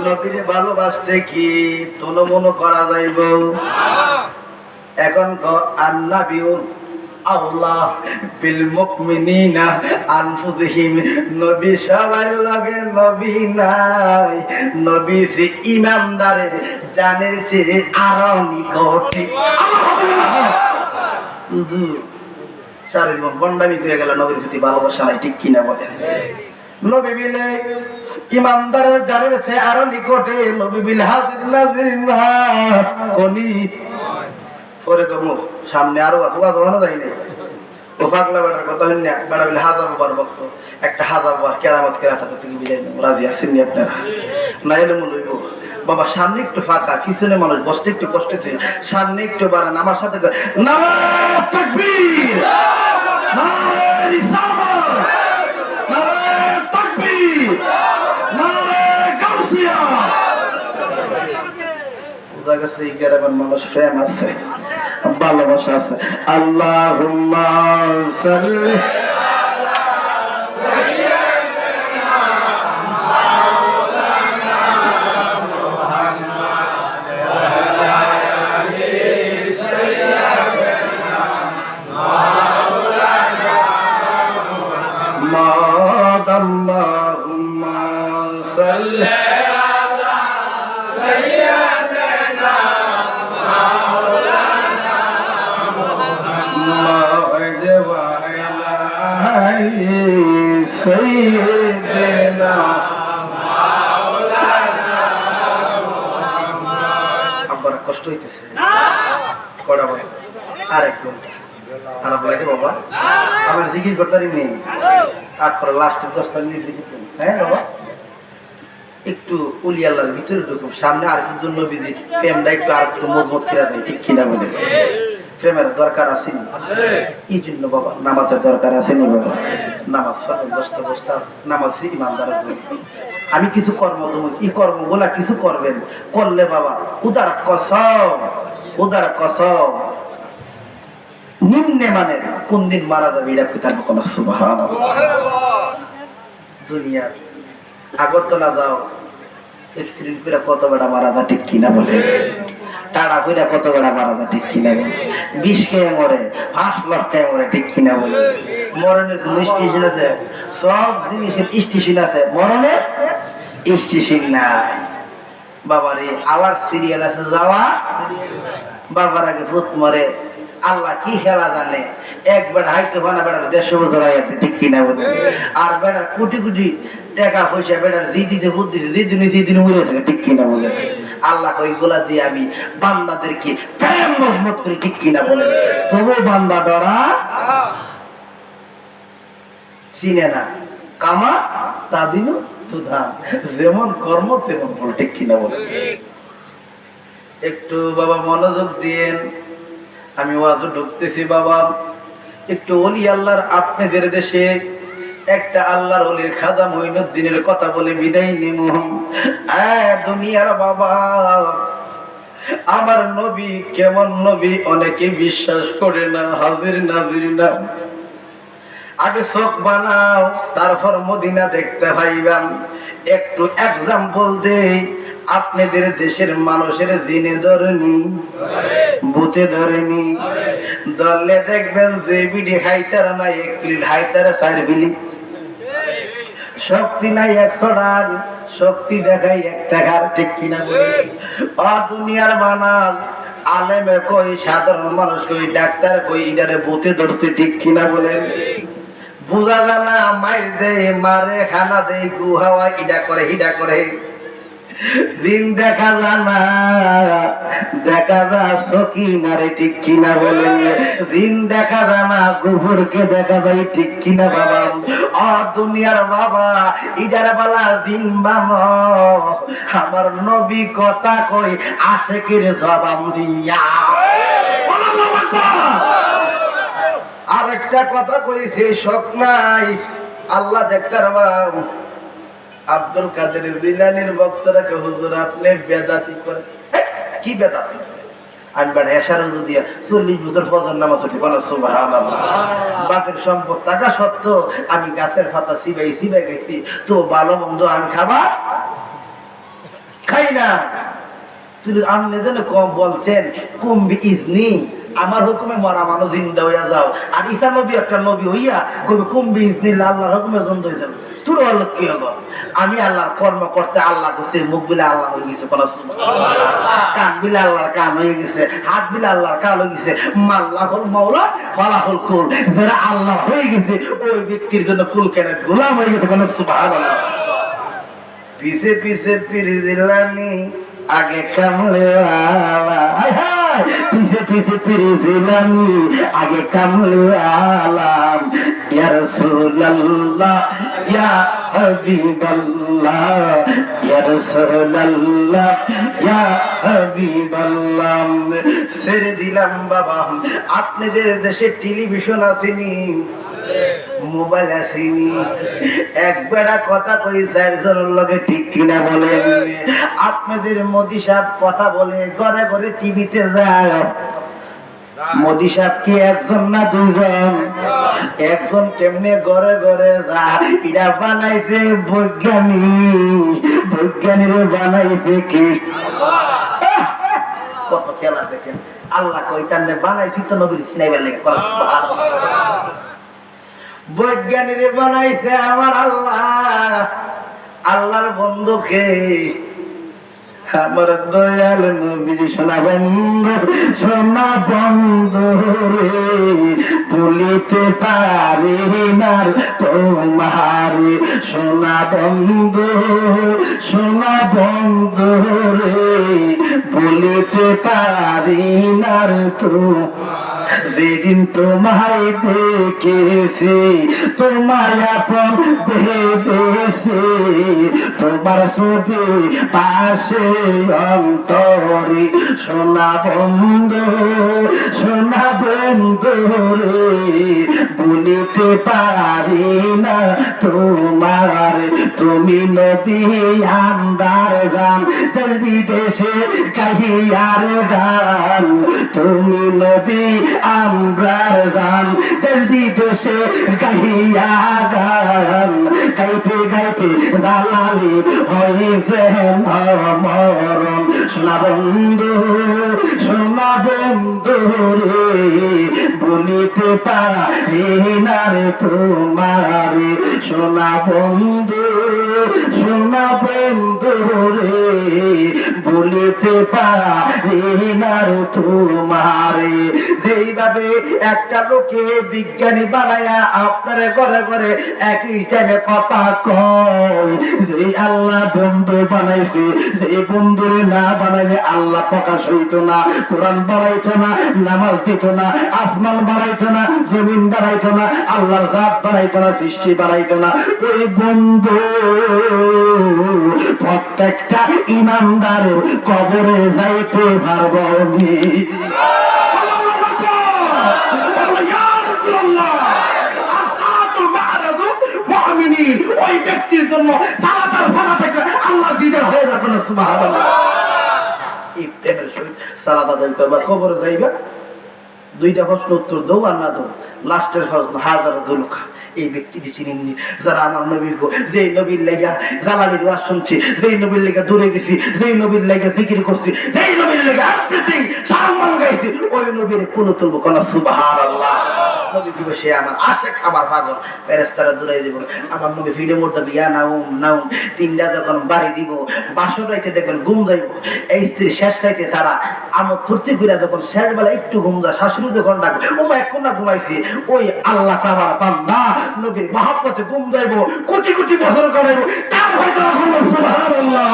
নবীকে ভালোবাসতে কি তনমন করা যাইব? এখন আন্নাবিউ আল্লাহ বিল মুমিনিনা আনফুসিহিম, নবী সবার লগে নবী নাই, নবী যে ইমানদারের জানের চেয়ে আরো নিকটে। সারা জীবন বন্ডামি করে গেল, নবীর প্রতি ভালোবাসা নাই, ঠিক কিনা বলেন? নবী বিলে ইমানদারের জানের চেয়ে আরো নিকটে, নবী বিল হাজির নাজির না কোনি পরে কমু সামনে আরো আছে যায় না। ও পাগলা বেটার কথা হইনি না, বেড়া বিলে হাজার বার ভক্ত, একটা হাজার বার কেরামত কেরাটাতে তুমি বিদায় নেব, রাজি আছেন নি আপনারা? না এলে মনে হইব বাবা সামনে একটু ফাঁকা, পিছনে মানুষ বসতে একটু কষ্টেছে, সামনে একটু বাড়ান, আমার সাথে নারায়ে তাকবীর, নারায়ে রিসালাত, নারায়ে তাকবীর, নারায়ে গাউসিয়া। বুঝা গেছে এই গ্রামের মানুষ প্রেম আছে, ভালোবাসা আছে। আল্লাহুম্মা সাল্লি কষ্ট হইতেছে কটা বলে আর এক ঘন্টা খারাপ লাগে বাবা, আমার জিকির করতে নেই আট করে লাস্টের 10 মিনিট জিকির করি। হ্যাঁ বাবা একটু উলি আল্লাহর ভিতরে ঢুকুন, সামনে আর কিন্তু নবীজি প্রেমটা একটু আর একটু মজবুত করে দেয়, ঠিক কিনা বলে? প্রেমের দরকার আছে এই জন্য বাবা নামাজের দরকার আছে নি বাবা? নামাজ বসতে নামাজ ইমানদারের জন্য। আমি কিছু কর্ম দেবো, এই কর্মগুলা কিছু করবেন, করলে বাবা উদার কসম, উদার কসম নিম্নে মানে কোন দিন মারা যাবে এটা পিতার কোন সুবহানাল্লাহ। দুনিয়া আগরতলা যাও, এক্সিডেন্ট করে কত বেড়া মারা যায়, ঠিক কিনা বলে? টাড়া করে কত বেড়া মারা যায়, ঠিক কিনা বলে? 20 খেয়ে মরে, 5 লাখ খেয়ে মরে, ঠিক কিনা বলে? মরণের কোন স্টেশন আছে? সব জিনিসের স্টেশন আছে, মরণের স্টেশন নাই। বাবারে আবার সিরিয়াল আছে যাওয়া, বাবার আগে ভূত মরে, আল্লাহ কি খেলা জানে। এক বেড়া হাইতে বানা বেড়ার 150 বছর আগে, ঠিক কিনা বলে? আর বেড়ার কোটি কোটি টাকা পয়সা বেড়ার দিদিতে ভূত দিতে দিদিন উড়ে থাকে, ঠিক কিনা বলে? আল্লাহ ওইগুলা দিয়ে আমি বান্দাদেরকে প্রেম মজবুত করি, ঠিক কিনা বলে? তবু বান্দা ডরা চিনে না, কামা তা দিনু তুধা, যেমন কর্ম তেমন ফল, ঠিক কিনা বলে? একটু বাবা মনোযোগ দিয়েন, আমি ওয়াজে ঢুকতেছি বাবা। একটু ওলি আল্লাহর আপনাদের দেশে একটা আল্লাহর ওলির খাজা মঈনুদ্দিনের কথা বলে বিদায় নিব। দুনিয়ার বাবা আমার নবী কেমন নবী অনেকে বিশ্বাস করে না, হাজির নাজির না। আগে চোখ বানাও, তারপর মদিনা দেখতে পাইবেন। একটু এক্সাম্পল দেই, আপনাদের দেশের মানুষের জিনে ধরেনি, বুঝে ধরেনি, ধরলে দেখবেন যে বিড়ি খাইতার নাই 1 প্লেট খাইতার 4 বিলি। শক্তি নাই 100 টাকার, শক্তি দেখাই 1 টাকার, ঠিক কিনা বলে? দুনিয়ার বানাল আলেমে কই, সাধারণ মানুষ কই, ডাক্তার কই, ইদারে বুঝে ধরছে, ঠিক কিনা বলে? বুঝা জানা মাইর দে, মারে খানা দে, গুহাওয়া ইডা করে হিডা করে, দিন দেখা জানা দেখা যা সকি নারে, ঠিক কিনা বলে? দিন দেখা জানা গোবরকে দেখা যায়, ঠিক কিনা বাবা? দুনিয়ার বাবা ইডার বালা দিন বানো, আমার নবী কথা কই আশেকের জবাব দিয়া। আরেকটা কথা কইছে, শোক নাই আল্লাহ দেখতে পারবাম। আব্দুল কাদের জিলানীর ভক্তরাকে হুজুর আপনি বেদাতি করে, কি বেদাতি? আমি বাড়ি এসার দিয়া 40 বছর ফজর নামাজ পড়ছি, বলো সুবহানাল্লাহ। বাপের সম্পদ টাকা সত্ত্বেও আমি গাছের পাতা সিবাই গেছি, তো ভালো মন্দ আমি খাই না। আপনি যেন কম বলছেন কুম্বি ইজনি আমার হুকুমে মরা মানুষ জিন্দা হইয়া যাও, আর ঈসা নবী একটা নবী হইয়া কবি কুম্বি ইসনিল্লাহ আল্লাহর হুকুমে জন্দ হয়ে যাবে। তোর হলো কি হলো? আমি আল্লাহর কর্ম করতে আল্লাহ করছে, মুখ বিলে আল্লাহ হয়ে গেছে, কান বিলে আল্লাহর কান হয়ে গেছে, হাত বিলে আল্লাহর কান হয়ে গেছে। মাল্লাহুল মাওলা ফালাহুল কুল, যারা আল্লাহ হয়ে গেছে ওই ব্যক্তির জন্য কুল কেনে গোলাম হয়ে গেছে। কোন সুবহানাল্লাহ। পিছে পিছে ফিরে দিলানি আগে কামলে পিছে পিছে ফিরেছিলাম আগে কামলে আলাম। ইয়া রাসূলুল্লাহ ইয়া হাবিবাল্লাহ, ইয়া রাসূলুল্লাহ ইয়া হাবিবাল্লাহ। ছেড়ে দিলাম বাবা, আপনাদের দেশে টেলিভিশন আসেনি, মোবাইল আসেনি, একবেলা কথা কই চারজনের লগে, ঠিক কিনা বলেন? আপনাদের মোদি সাহেব কথা বলে ঘরে ঘরে টিভিতে যায়। মোদি সাহেব কি একজন না দুইজন? একজন। কেমনে ঘরে ঘরে যায়? এটা বানাইছে বৈজ্ঞানিক, বৈজ্ঞানিক বানাইছে কি? কত খেলা দেখেন। আল্লাহ কইতান বানাইছি তো নবীর সিনাইবার লেগে। বৈজ্ঞানিক বানাইছে আমার আল্লাহ। আল্লাহর বন্ধুকে আমার দয়াল নবী সোনা বন্ধু, সোনা বন্ধু রে, ভুলিতে পারি না তোমার। সোনা বন্ধু, সোনা বন্ধু রে, ভুলিতে পারি না তোমার। যেদিন তোমায় দেখেছি তোমায় আপন ভেবেছি, তোমার ছবি পাশে অন্তরে। সোনা বন্ধু, সোনা বন্ধু রে, ভুলিতে পারি না তোমার। তুমি নবী আমদার গান, দেশ বিদেশে কাহিয়ার গান। তুমি নবী আমরার গান, দেশ বিদেশে গাহিয়া গান। গাইতে গাইতে দালালি হয়েছে মরণ। সোনা বন্ধু, সোনা বন্ধু রে, বলিতে পারি না রে তোমার। সোনা বন্ধু, সোনা বন্ধু রে, বলিতে পারি না রে তোমার। যেইভাবে একটা লোকে বিজ্ঞানী বানায়া আপনারা ঘরে ঘরে একই টাইমে কথা কয়, যে আল্লাহ বন্ধু বানাইছে, যে বন্ধুরে না বানাইলে আল্লাহ প্রকাশ হইতো না, কোরআন বানাইতো না, নামাজ দিত না, আসমান বানাইতো না, জমিন বানাইতো না, আল্লাহর জাত বানাইতো না, সৃষ্টি বানাইতো না। ওই বন্ধু প্রত্যেকটা ইমানদারের কবরে যাইতে পারবো নি। ওই ব্যক্তির জন্য তারা তার ভাড়া থেকে আল্লাহ দিদার হয়ে যাবে না। সুবহানাল্লাহ। এই প্রেমের সহিত সালাত আদায় করবা, কবরে যাইবা, দুইটা প্রশ্ন উত্তর দাও আর না দাও। লাস্টের প্রশ্ন হাজার দুলুকা। এই ব্যক্তিটি চিনেননি যারা আমার নবীর, যে নবীর লেগা জালালির ওয়াজ শুনছি, যেই নবীর লেগা দূরে গেছি, যেই নবীর লেগা জিকির করছি, যেই নবীর লেগা এভরিথিং সম্মান গাইছি, ওই নবীর কোন তুলব কোন। সুবহানাল্লাহ। নবী দিবে সে আমার আশিক, আমার পাগল। ফেরেশতারা দূরে দিব আমার নবী ভিডিও মোড় দেবে, ইয়া নাউম নাউম। তিনটা যখন বাড়ি দিব, বাসর রাইতে দেখবেন ঘুম যাইব। এই স্ত্রী শেষ রাইতে তারা আমোদ ফুর্তি করে যখন শেষ বেলা একটু ঘুম যায়, শাশুড়ি যখন ডাকবে ও মা এখন না ঘুমাইছি, ওই আল্লাহ আমার বান্দা নবীর মহব্বতে ঘুম যাইব, কোটি কোটি বছর করাইব, তার হয়তো সুবহানাল্লাহ।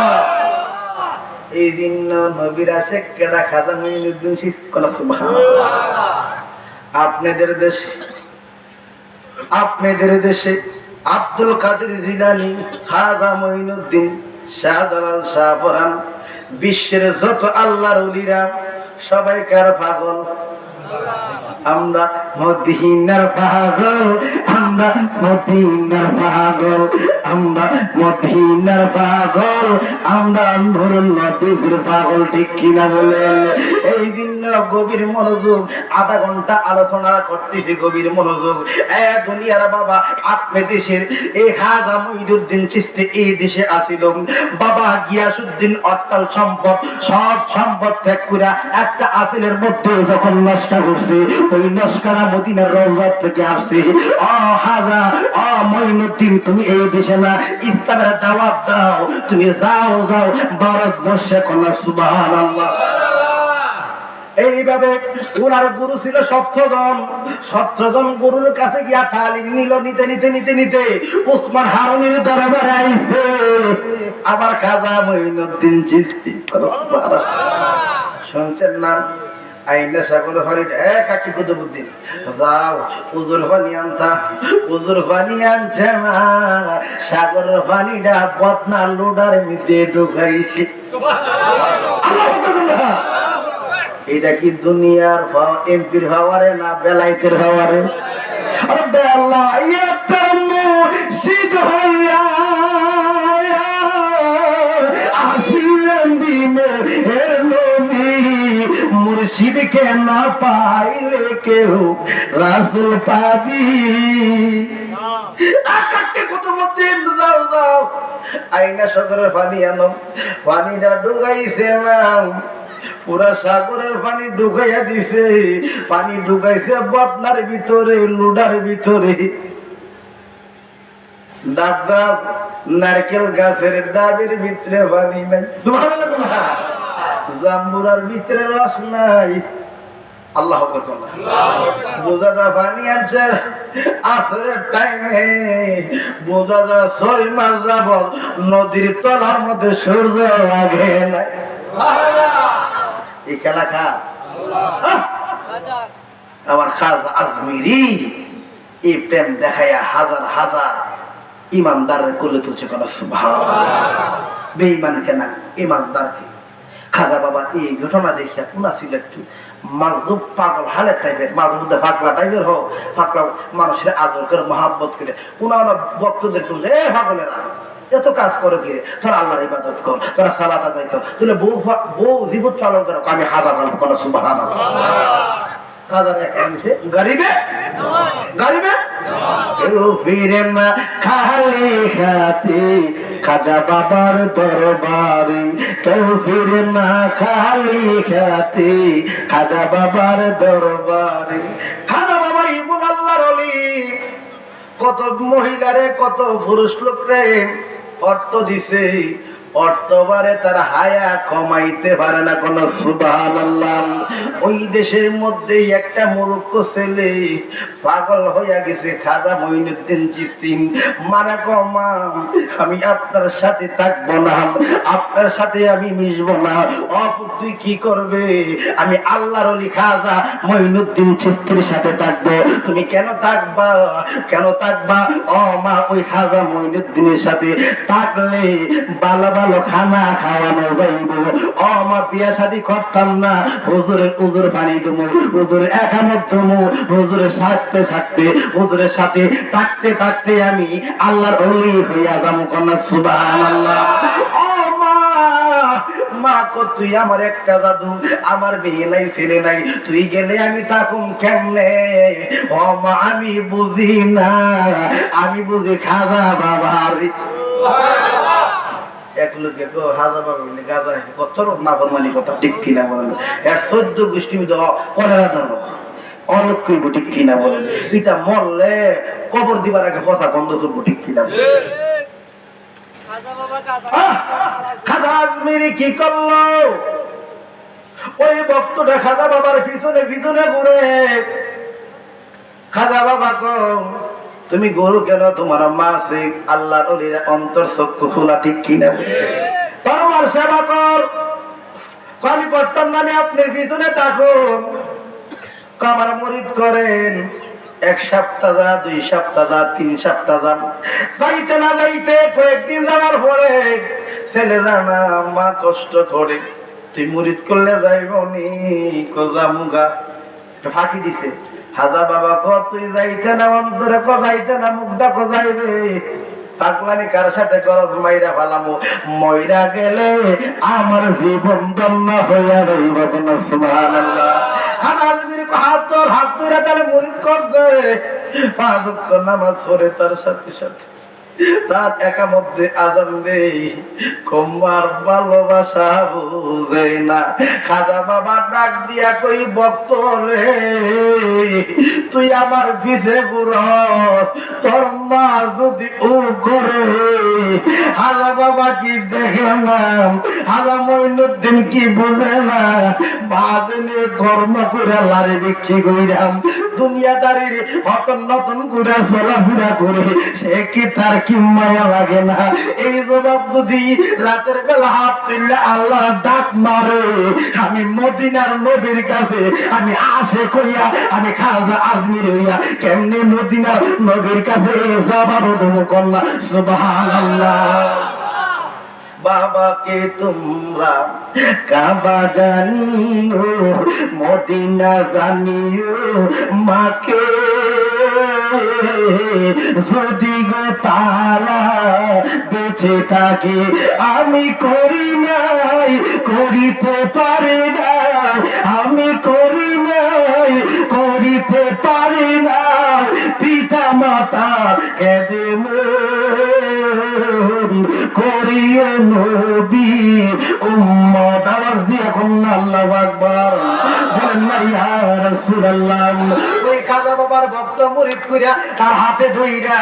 এই দিন নবীর আশিক কেডা? খাজা মঈনুদ্দিন চিশতি। সুবহানাল্লাহ। আপনাদের দেশে, আপনাদের দেশে আব্দুল কাদের জিলানী, খাজা মঈনুদ্দিন, শাহজালাল, শাহপরান, বিশ্বের যত আল্লাহর ওলিরা সবাই কার পাগল? আমরা মদিনার পাগল, আমরা আমরা মদিনার পাগল, আমরা মদিনার পাগল, আমরা ধরুন নবীর পাগল, ঠিক কিনা বলেন? এই দিন গভীর মনোযোগ, আধা ঘন্টা আলোচনা করতেছি, গভীর মনোযোগ। দুনিয়ার বাবা, আপনি দেশের এই খাজা মঈনুদ্দিন চিশতি এই দেশে আসিল। বাবা গিয়াসউদ্দিন অট্টাল সম্পদ, সব সম্পদ ত্যাগ করে একটা আপেলের মধ্যে যখন নস্কা করছে, ওই নস্কারা মদিনার রওজা থেকে আসছে। খাজা মঈনুদ্দিন, তুমি এই দেশে না, ইসলামের দাওয়াত দাও, তুমি যাও যাও ভারতবর্ষে। কোনা সুবহানাল্লাহ। এইভাবে ওনার গুরু ছিল 17 জন গুরুর কাছে গিয়া তালিম নিল। নিতে নিতে নিতে নিতে উসমান হারুনের দরবারে আইছে আমার খাজা মঈনুদ্দিন চিশতি। শুনছেন নাম? আইনা সাগর ফারিড কাকি কুতুবউদ্দিন, যাও উজুর পানি আনতা। উজুর পানি আনছে না, সাগর পানিটা বদনা লোডার মধ্যে ঢুকাইছে। এটা কি দুনিয়ার এমপির হাওয়ারে না বেলাইতের হাওয়ারে? আরে বেলা মুর্শিদকে না পাইলে কেউ রাসূল পাবি। কত মধ্যে যাও যাও, আইনা সাগরের পানি আনো। পানিটা ডুবাইছে না, পুরা সাগরের পানি ঢুকাইয়া দিছে। পানি ঢুকাইছে বদনার ভিতরে, লুডার ভিতরে। ডাব গাছ, নারকেল গাছের ডাবের ভিতরে পানি নাই, জাম্বুরার ভিতরে রস নাই। আল্লাহ বোঝাটা পানি আনছে আসরের টাইমে, বোঝাটা 6 মাস যাবত নদীর তলার মধ্যে সূর্য লাগে নাই। এই খেলা খা আমার খাজা আজমিরি এই প্রেম দেখাইয়া হাজার হাজার ইমানদারের কোলে তুলছে। কোন সুবহানাল্লাহ। বেঈমান কেনা ইমানদারকে। খাজা বাবা এই ঘটনা দেখিয়া পুনা ছিল একটু মাজুব, পাগল হালে টাইপের, মাঝে মধ্যে পাগলা টাইপের হোক, পাগলা মানুষের আদর করে মহাব্বত করে উনা ভক্তদের তুলছে, পাগলেরা এত কাজ করো কি, তোরা আল্লাহর ইবাদত কর, তোরা সালাত আদায় কর, তুলে বউ জীবত পালন করো। আমি হাজার কোন সুবহানাল্লাহ। গরিবে গরিবে ফিরে না খালি হাতে, খাজা বাবার দরবারে কেউ ফিরে না খালি হাতে, খাজা বাবার দরবারে। খাজা বাবা ইমাম আল্লাহর ওলি, কত মহিলারে কত পুরুষ লোকরে অর্থ দিছে, অর্থবারে তার হায়া কমাইতে পারে না। কোন সুবহানাল্লাহ। ওই দেশের মধ্যে একটা মূর্খ ছেলে পাগল হইয়া গেছে খাজা মঈনুদ্দিন চিশতি। মারা কমা, আমি আপনার সাথে থাকবো না, আপনার সাথে আমি মিশবো না। তুই কি করবে? আমি আল্লাহর ওলি খাজা মঈনুদ্দিন চিশতির সাথে থাকবো। তুমি কেন থাকবা? কেন থাকবা? মা, ওই খাজা মঈনুদ্দিনের সাথে থাকলে বালা ভালো খানা খাওয়ানো যাইব। মা, বিয়া শাদী করতাম না, হুজুরের উজুর পানি দেবো, হুজুরের একামত দেবো, হুজুরের সাথে থাকতে, হুজুরের সাথে থাকতে থাকতে আমি আল্লাহর ওলি হইয়া যাবো। কোন সুবহানাল্লাহ। মা কো, তুই আমার একটা দাদু, আমার মেয়ে নাই ছেলে নাই, তুই গেলে আমি থাকুম কেমনে? মা, আমি বুঝি না, আমি বুঝি খাজা বাবার। এক লোকে হাজা বাবা গাজা কত না ফরমানি কথা, ঠিক কিনা বলেন? 14 গোষ্ঠী কলেরা ধর্ম অনেক কইব, ঠিক কিনা বলেন? এটা মরলে কবর দিবার আগে কথা বন্ধ করবো, ঠিক কিনা? খাজা আজমিরি কি করলো? ওই ভক্তটা খাজা বাবার পিছনে পিছনে ঘুরে। খাজা বাবা কম, তুমি গরু কেন? তোমার মা আছে, আল্লাহর ওলির অন্তর চক্ষু খোলা, ঠিক কিনা? তোমার সেবা কর। আমি করতাম না, আমি আপনার পিছনে থাকুন। আমার মুরিদ করেন। 1 সপ্তাহ যা, 2 সপ্তাহ যা, 3 সপ্তাহ যা, যাইতে না যাইতে কয়েকদিন যাওয়ার পরে ছেলে জানা মা কষ্ট করে, তুই মুরিদ করলে যাইব নি? কোজা মুগা ফাঁকি দিছে। হাজা বাবা কর তুই যাইতে না অন্তরে যাইতে না মুখটা যাইবে পাগলামি কার সাথে করস মাইরা ফালামু মইরা গেলে আমার জীবন ধন্য হইয়া রইব কোন সুবহানাল্লাহ হানাজবির হাত ধরে তাহলে মুরিদ করছে পাঁচ ওয়াক্ত নামাজ পড়ে তার সাথে সাথে রাত একা মধ্যে আজান দেই কম্মার ভালোবাসা বুঝে না খাজা বাবা ডাক দিয়া কই ভক্ত রে তুই আমার পিছে ঘুরস তোর মা যদি ও করে হাজা বাবা কি দেখে না হাজা মঈনুদ্দিন কি বুঝে না বাজনে কর্ম করে লারে বিক্রি কইরাম দুনিয়াদারির নতুন নতুন করে চলাফেরা করে সে কি তার কি মায়া লাগে না এই জবাব যদি রাতের বেলা হাত তুললে আল্লাহ ডাক মারে আমি মদিনার নবীর কাছে আমি আসে কইয়া আমি খাজা আজমির হইয়া কেমনে মদিনার নবীর কাছে জবাব দেবো কল্লা সুবহানাল্লাহ বাবাকে তোমরা কাবা জানিও মদিনা জানিও মাকে যদি গো তারা বেঁচে থাকে আমি করি নাই করিতে পারি না আমি করি নাই করিতে পারি না পিতা মাতা কেঁদে করিও নবী উম্মত আওয়াজ দিয়ে কন্যা আল্লাহু আকবার বলেন না ইয়া রাসূলুল্লাহ ওই খাজা বাবার ভক্ত মুরিদ কইরা তার হাতে ধইরা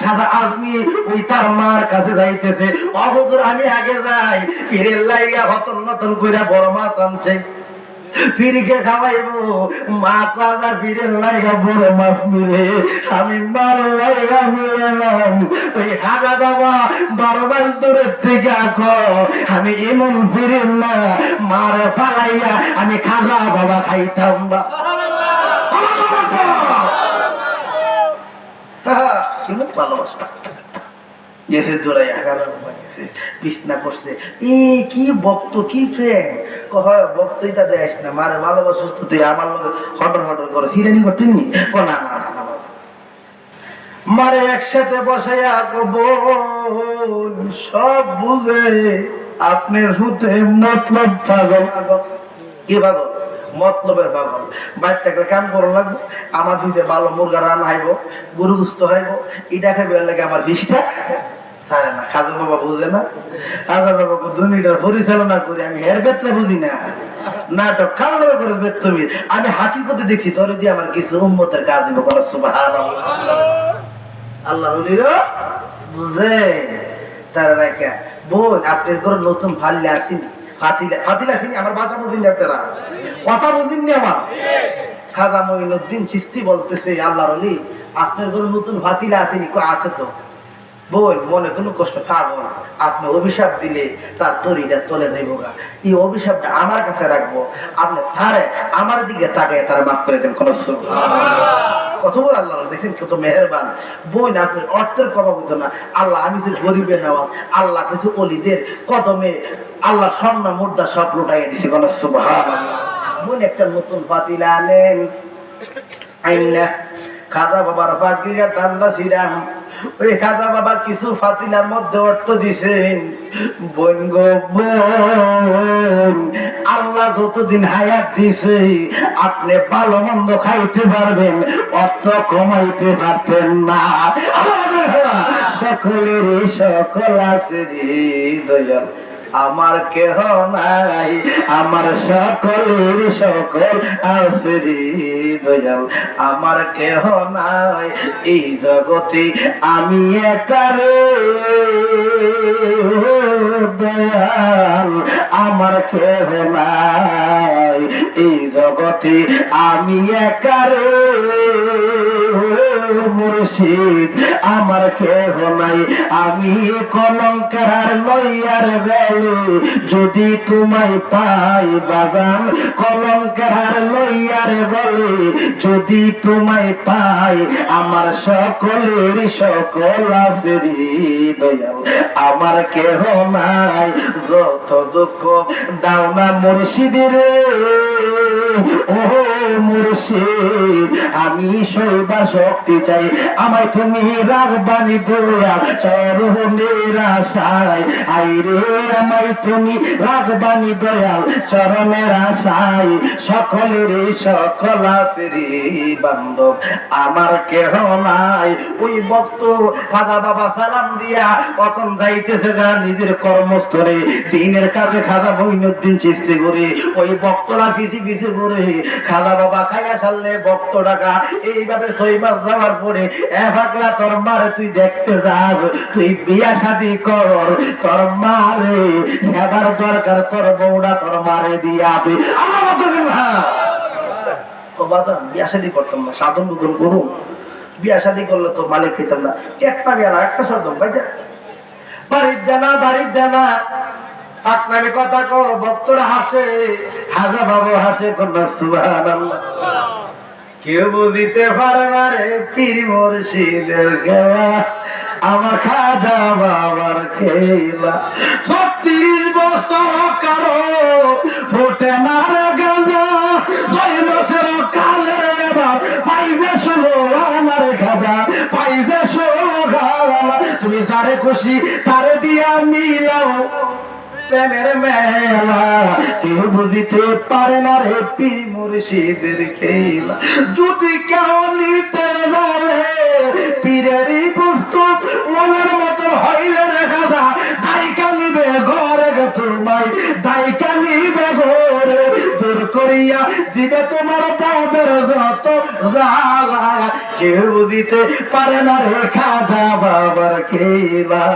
খাজা আজমি ওই তার মার কাছে যাইতেছে ও হুজুর আমি আগে যাই ফিরের লাইগা হতন নতন কইরা বড় মাছ আনছে ফিরিকে খাওয়াইবো মা কাজা ফিরের লাইগা বড় মাছ মিলে আমি মার লাইগা মিলাম ওই খাজা বাবা 12 মাইল দূরের থেকে আঁকো আমি এমন ফিরেন না মার পালাইয়া আমি খাজা বাবা খাইতাম বা কেমন ভালোবাসা গেছে জোড়াই আঘাত গেছে বিছনা করছে কি ভক্ত কি প্রেম ভক্তইটা দেশ না মারে ভালোবাসিস তো তুই আমার লোক হটর হটর করে হিরানি করতেন নি না না না মারে একসাথে বসাইয়া সব বুঝে আপনার হুতে মতলব পাগল কি পাগল মতলবের পাগল বাইর থাকলে কাম করা লাগবে আমার দিতে ভালো মুরগা রান্না হাইব গরু গুস্ত হাইব এটা খাইবে লাগে আমার বিষটা ছাড়ে না খাজা বাবা বুঝে না খাজা বাবাকে দুনিয়ার পরিচালনা করে আমি হের বেতলে বুঝি না নাটক খাওয়া করে বেত তুমি আমি হাকিকতে দেখছি তোর দিয়ে আমার কিছু উম্মতের কাজ দিব করা সুবহানাল্লাহ আল্লাহ বলিল বুঝে তারা রাখা বোন আপনার ঘরে নতুন ফাল্লে আসিনি ফাতিলা আসিনি আমার বাসা বুঝিনি আপনারা কথা বুঝিনি আমার খাজা মঈনুদ্দিন চিশতি বলতেছে আল্লাহর ওলি আপনার ঘরে নতুন ফাতিলা আসেনি আছে তো বোন মনে কোনো কষ্ট পাবো না আপনি অভিশাপ দিলে তার তরিটা চলে যাইব গা এই অভিশাপটা আমার কাছে রাখবো আপনি তারে আমার দিকে তাকায় তারা মাফ করে দেন কোন কত বড় আল্লাহ দেখছেন কত মেহেরবান বোন আপনার অর্থের কথা বলতো না আল্লাহ আমি যে গরিবের নেওয়া আল্লাহ কিছু অলিদের কদমে আল্লাহ স্বর্ণ মুদ্রা সব লুটাইয়া দিছে কোন সুবহানাল্লাহ বোন একটা নতুন পাতিলা আনেন আইনা খাজা বাবার পাকিয়া ঠান্ডা ছিলাম ওই খাজা বাবা কিছু ফাতিলার মধ্যে অর্থ দিছেন বোন গো বোন আল্লাহ যতদিন হায়াত দিছে আপনি ভালো মন্দ খাইতে পারবেন অর্থ কমাইতে পারতেন না সকলের সকল আছে রে দয়াল আমার কেহ নাই আমার সকলের সকল আছে রে দয়াল আমার কেহ নাই এই জগতে আমি একারে দয়াল আমার কেহ নাই এই জগতে আমি একারে মুর্শিদ আমার কেহ নাই আমি কলঙ্কার লইয়ার বেলে যদি তোমায় পাই বাগান কলঙ্কার লইয়ার বলে যদি তোমায় পাই আমার সকলের সকল আছে রে দয়াল আমার কেহ নাই যত দুঃখ দাও না মুর্শিদ রে ও মুর্শিদ আমি সইবার শক্তি চাই আমায় তুমি রাখবানি দোয়া চরণের আশায় আইরে আমায় তুমি রাখবানি দয়াল চরণের আশায় সকলের সকল ফিরি বান্ধব আমার কেহ নাই। ওই ভক্ত খাজা বাবা সালাম দিয়া কখন যাইতেছে গা নিজের কর্মস্থলে দিনের কাজে খাজা মঈনুদ্দিন চিস্তি করে ওই ভক্তরা পিছি পিছি করে খাজা বাবা খাইয়া সারলে ভক্ত ডাকা এইভাবে 6 মাস যাওয়ার পরে পাগলা তোর মারে তুই দেখতে যাস তুই বিয়া শাদী কর তোর মারে এবার দরকার তোর বউটা তোর মারে দিয়া দে বিয়া শাদী করতাম না সাধন বুধন করুন বিয়া শাদী করলে তো মালিক খেতাম না একটা বিয়া না একটা শর্ত ভাই বাড়ির জানা আপনার কথা কো ভক্তরা হাসে হাজা বাবু হাসে কন্যা সুবহানাল্লাহ কেউ বুঝিতে পারে না রে পীর মুর্শিদের খেলা আমার খাজা বাবার খেলা 36 বছর কারো ফুটে না রে গাঁজা 6 বছর কালে এবার পাইবে শুনো আমার খাজা পাইবে শুনো তুমি তারে খুশি তারে দিয়া মিলাও প্রেমের মেলা কেউ বুঝিতে পারে না রে পীর মুর্শিদের খেলা যদি কেউ নিতে জানে পীরেরই বস্তু মনের মতো হইলে দেখা যা দায়িকা নিবে ঘরে গে তোমায় দায়িকা নিবে ঘরে দূর করিয়া দিবে তোমার পাপের যত জ্বালা কেউ বুঝিতে পারে না রে খাজা বাবার খেলা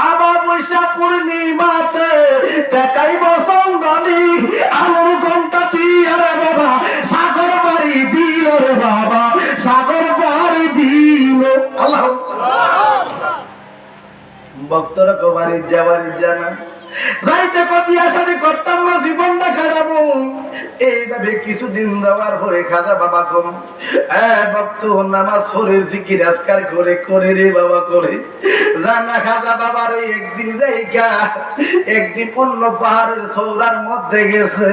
আমার বৈশা পূর্ণিমাতে দেখাইব সঙ্গলি আমার ঘন্টা দিয়ে রে বাবা সাগর বাড়ি দিল রে বাবা সাগর বাড়ি দিল আল্লাহ ভক্তরা বাড়ির জানা রাইতে বিয়া শাদী করতাম না জীবনটা খারাপ এইভাবে কিছুদিন যাওয়ার পরে খাজা বাবা কম ভক্ত নামাজ পড়ে জিকির আজকার করে রে বাবা করে রান্না খাজা বাবার একদিন রেখা একদিন অন্য পাহাড়ের চৌরার মধ্যে গেছে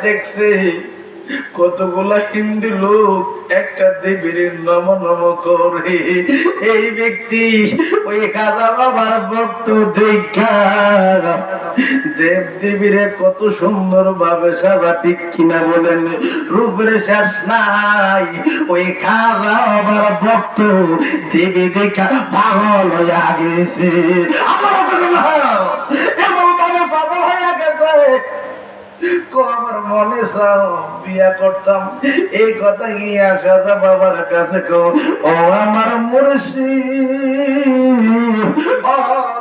দেখছে কতগুলা হিন্দু লোক একটা দেবীর নম নম করে এই ব্যক্তি ওই খাজা বাবার ভক্ত দেখা দেব দেবীরে কত সুন্দর ভাবে সারা ঠিক কিনা বলেন রূপের শেষ নাই ওই খাজা বাবার ভক্ত দেবী দেখা পাগল হয়ে গেছে এমন ভাবে পাগল হয়ে গেছে আমার মনে চাও বিয়া করতাম এই কথা গিয়া খাজা বাবার কাছে কো ও আমার মুর্শিদ ও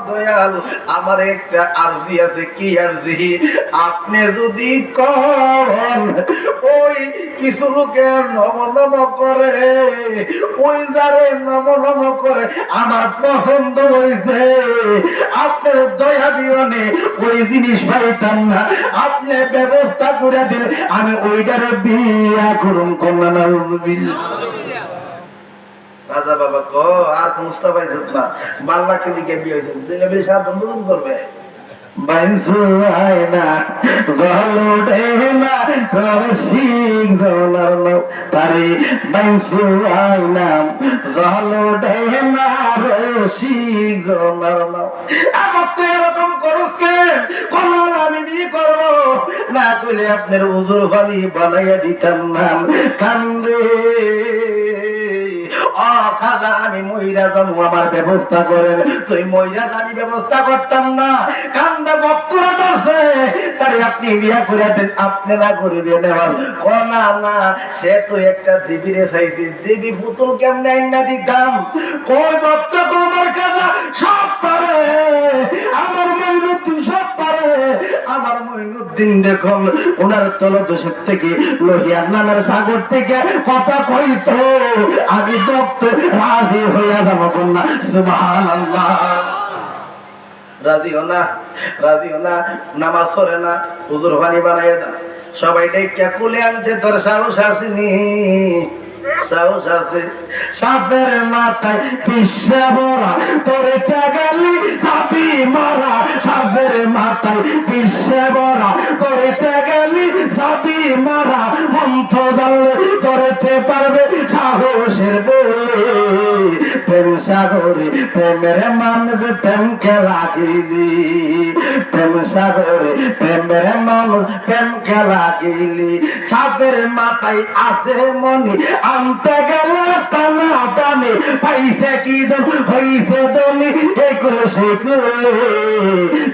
দয়াল আমার একটা আরজি আছে কি আরজি আপনি যদি করেন ওই কিছু লোকে নম নম করে ওই যারে নম নম করে আমার পছন্দ হয়েছে আপনার দয়া বিয়নে ওই জিনিস পাইতাম না আপনি ব্যবস্থা করে দিন আমি ওইটারে বিয়া করুন কন্যা নাউজুবিল্লাহ রাজা বাবা কো আর মুস্তা পাইছ না 12 লাখ দিকে বিয়ে হয়েছে তুই নবীর সাথে বন্ধন করবে বাইসু আয়না জলুডে না রসিং জলালো তারে বাইসু আয়না জলুডে না রসিং জলালো আমার তো এরকম করছে কোন আমি বিয়ে করব না কইলে আপনার উজুর ফালি বানাইয়া দিতাম না কান্দে খাজা আমি মহিলা যাবো আমার ব্যবস্থা করেন তুই মহিলা আমি ব্যবস্থা করতাম না কান্দা ভক্তরা করছে তাই আপনি বিয়া করে দেন আপনি না করে দিয়ে নেওয়ার না না সে তো একটা দেবীরে চাইছে দেবী পুতুল কেমনে আইনা দিতাম কোন ভক্ত তোমার খাজা সব পারে আমার মঈনুদ্দিন সব পারে আমার মঈনুদ্দিন দেখুন ওনার তলদেশ থেকে লোহিয়া নালার সাগর থেকে কথা কইতো আমি ভক্ত রাজি হইয়া যাব কন্যা সুবহানাল্লাহ রাজি হো না নামাজ পড়ে না হুজুর পানি বানাইয়া দাও সবাই ডাইকা কুলে আনছে তোর সাহস আসেনি সাহস আছে। সাপের মাথায় পিসে ভরা তোরে গেলি সাপি মারা, সাপের মাথায় পিসে ভরা তোরে গেলি সাপি মারা, মন্ত্র জানলে তোরেতে পারবে সাহসের বলে। প্রেম সাগরে প্রেমের মানুষ প্রেমকে লাগিলি, প্রেম সাগরে প্রেমের মানুষ প্রেমকে লাগিলি। ছাপের মাথায় আছে মনি আনতে গেলে টানা টানে, পাইছে কি দন হইছে দনি এগুলো সেগুলো।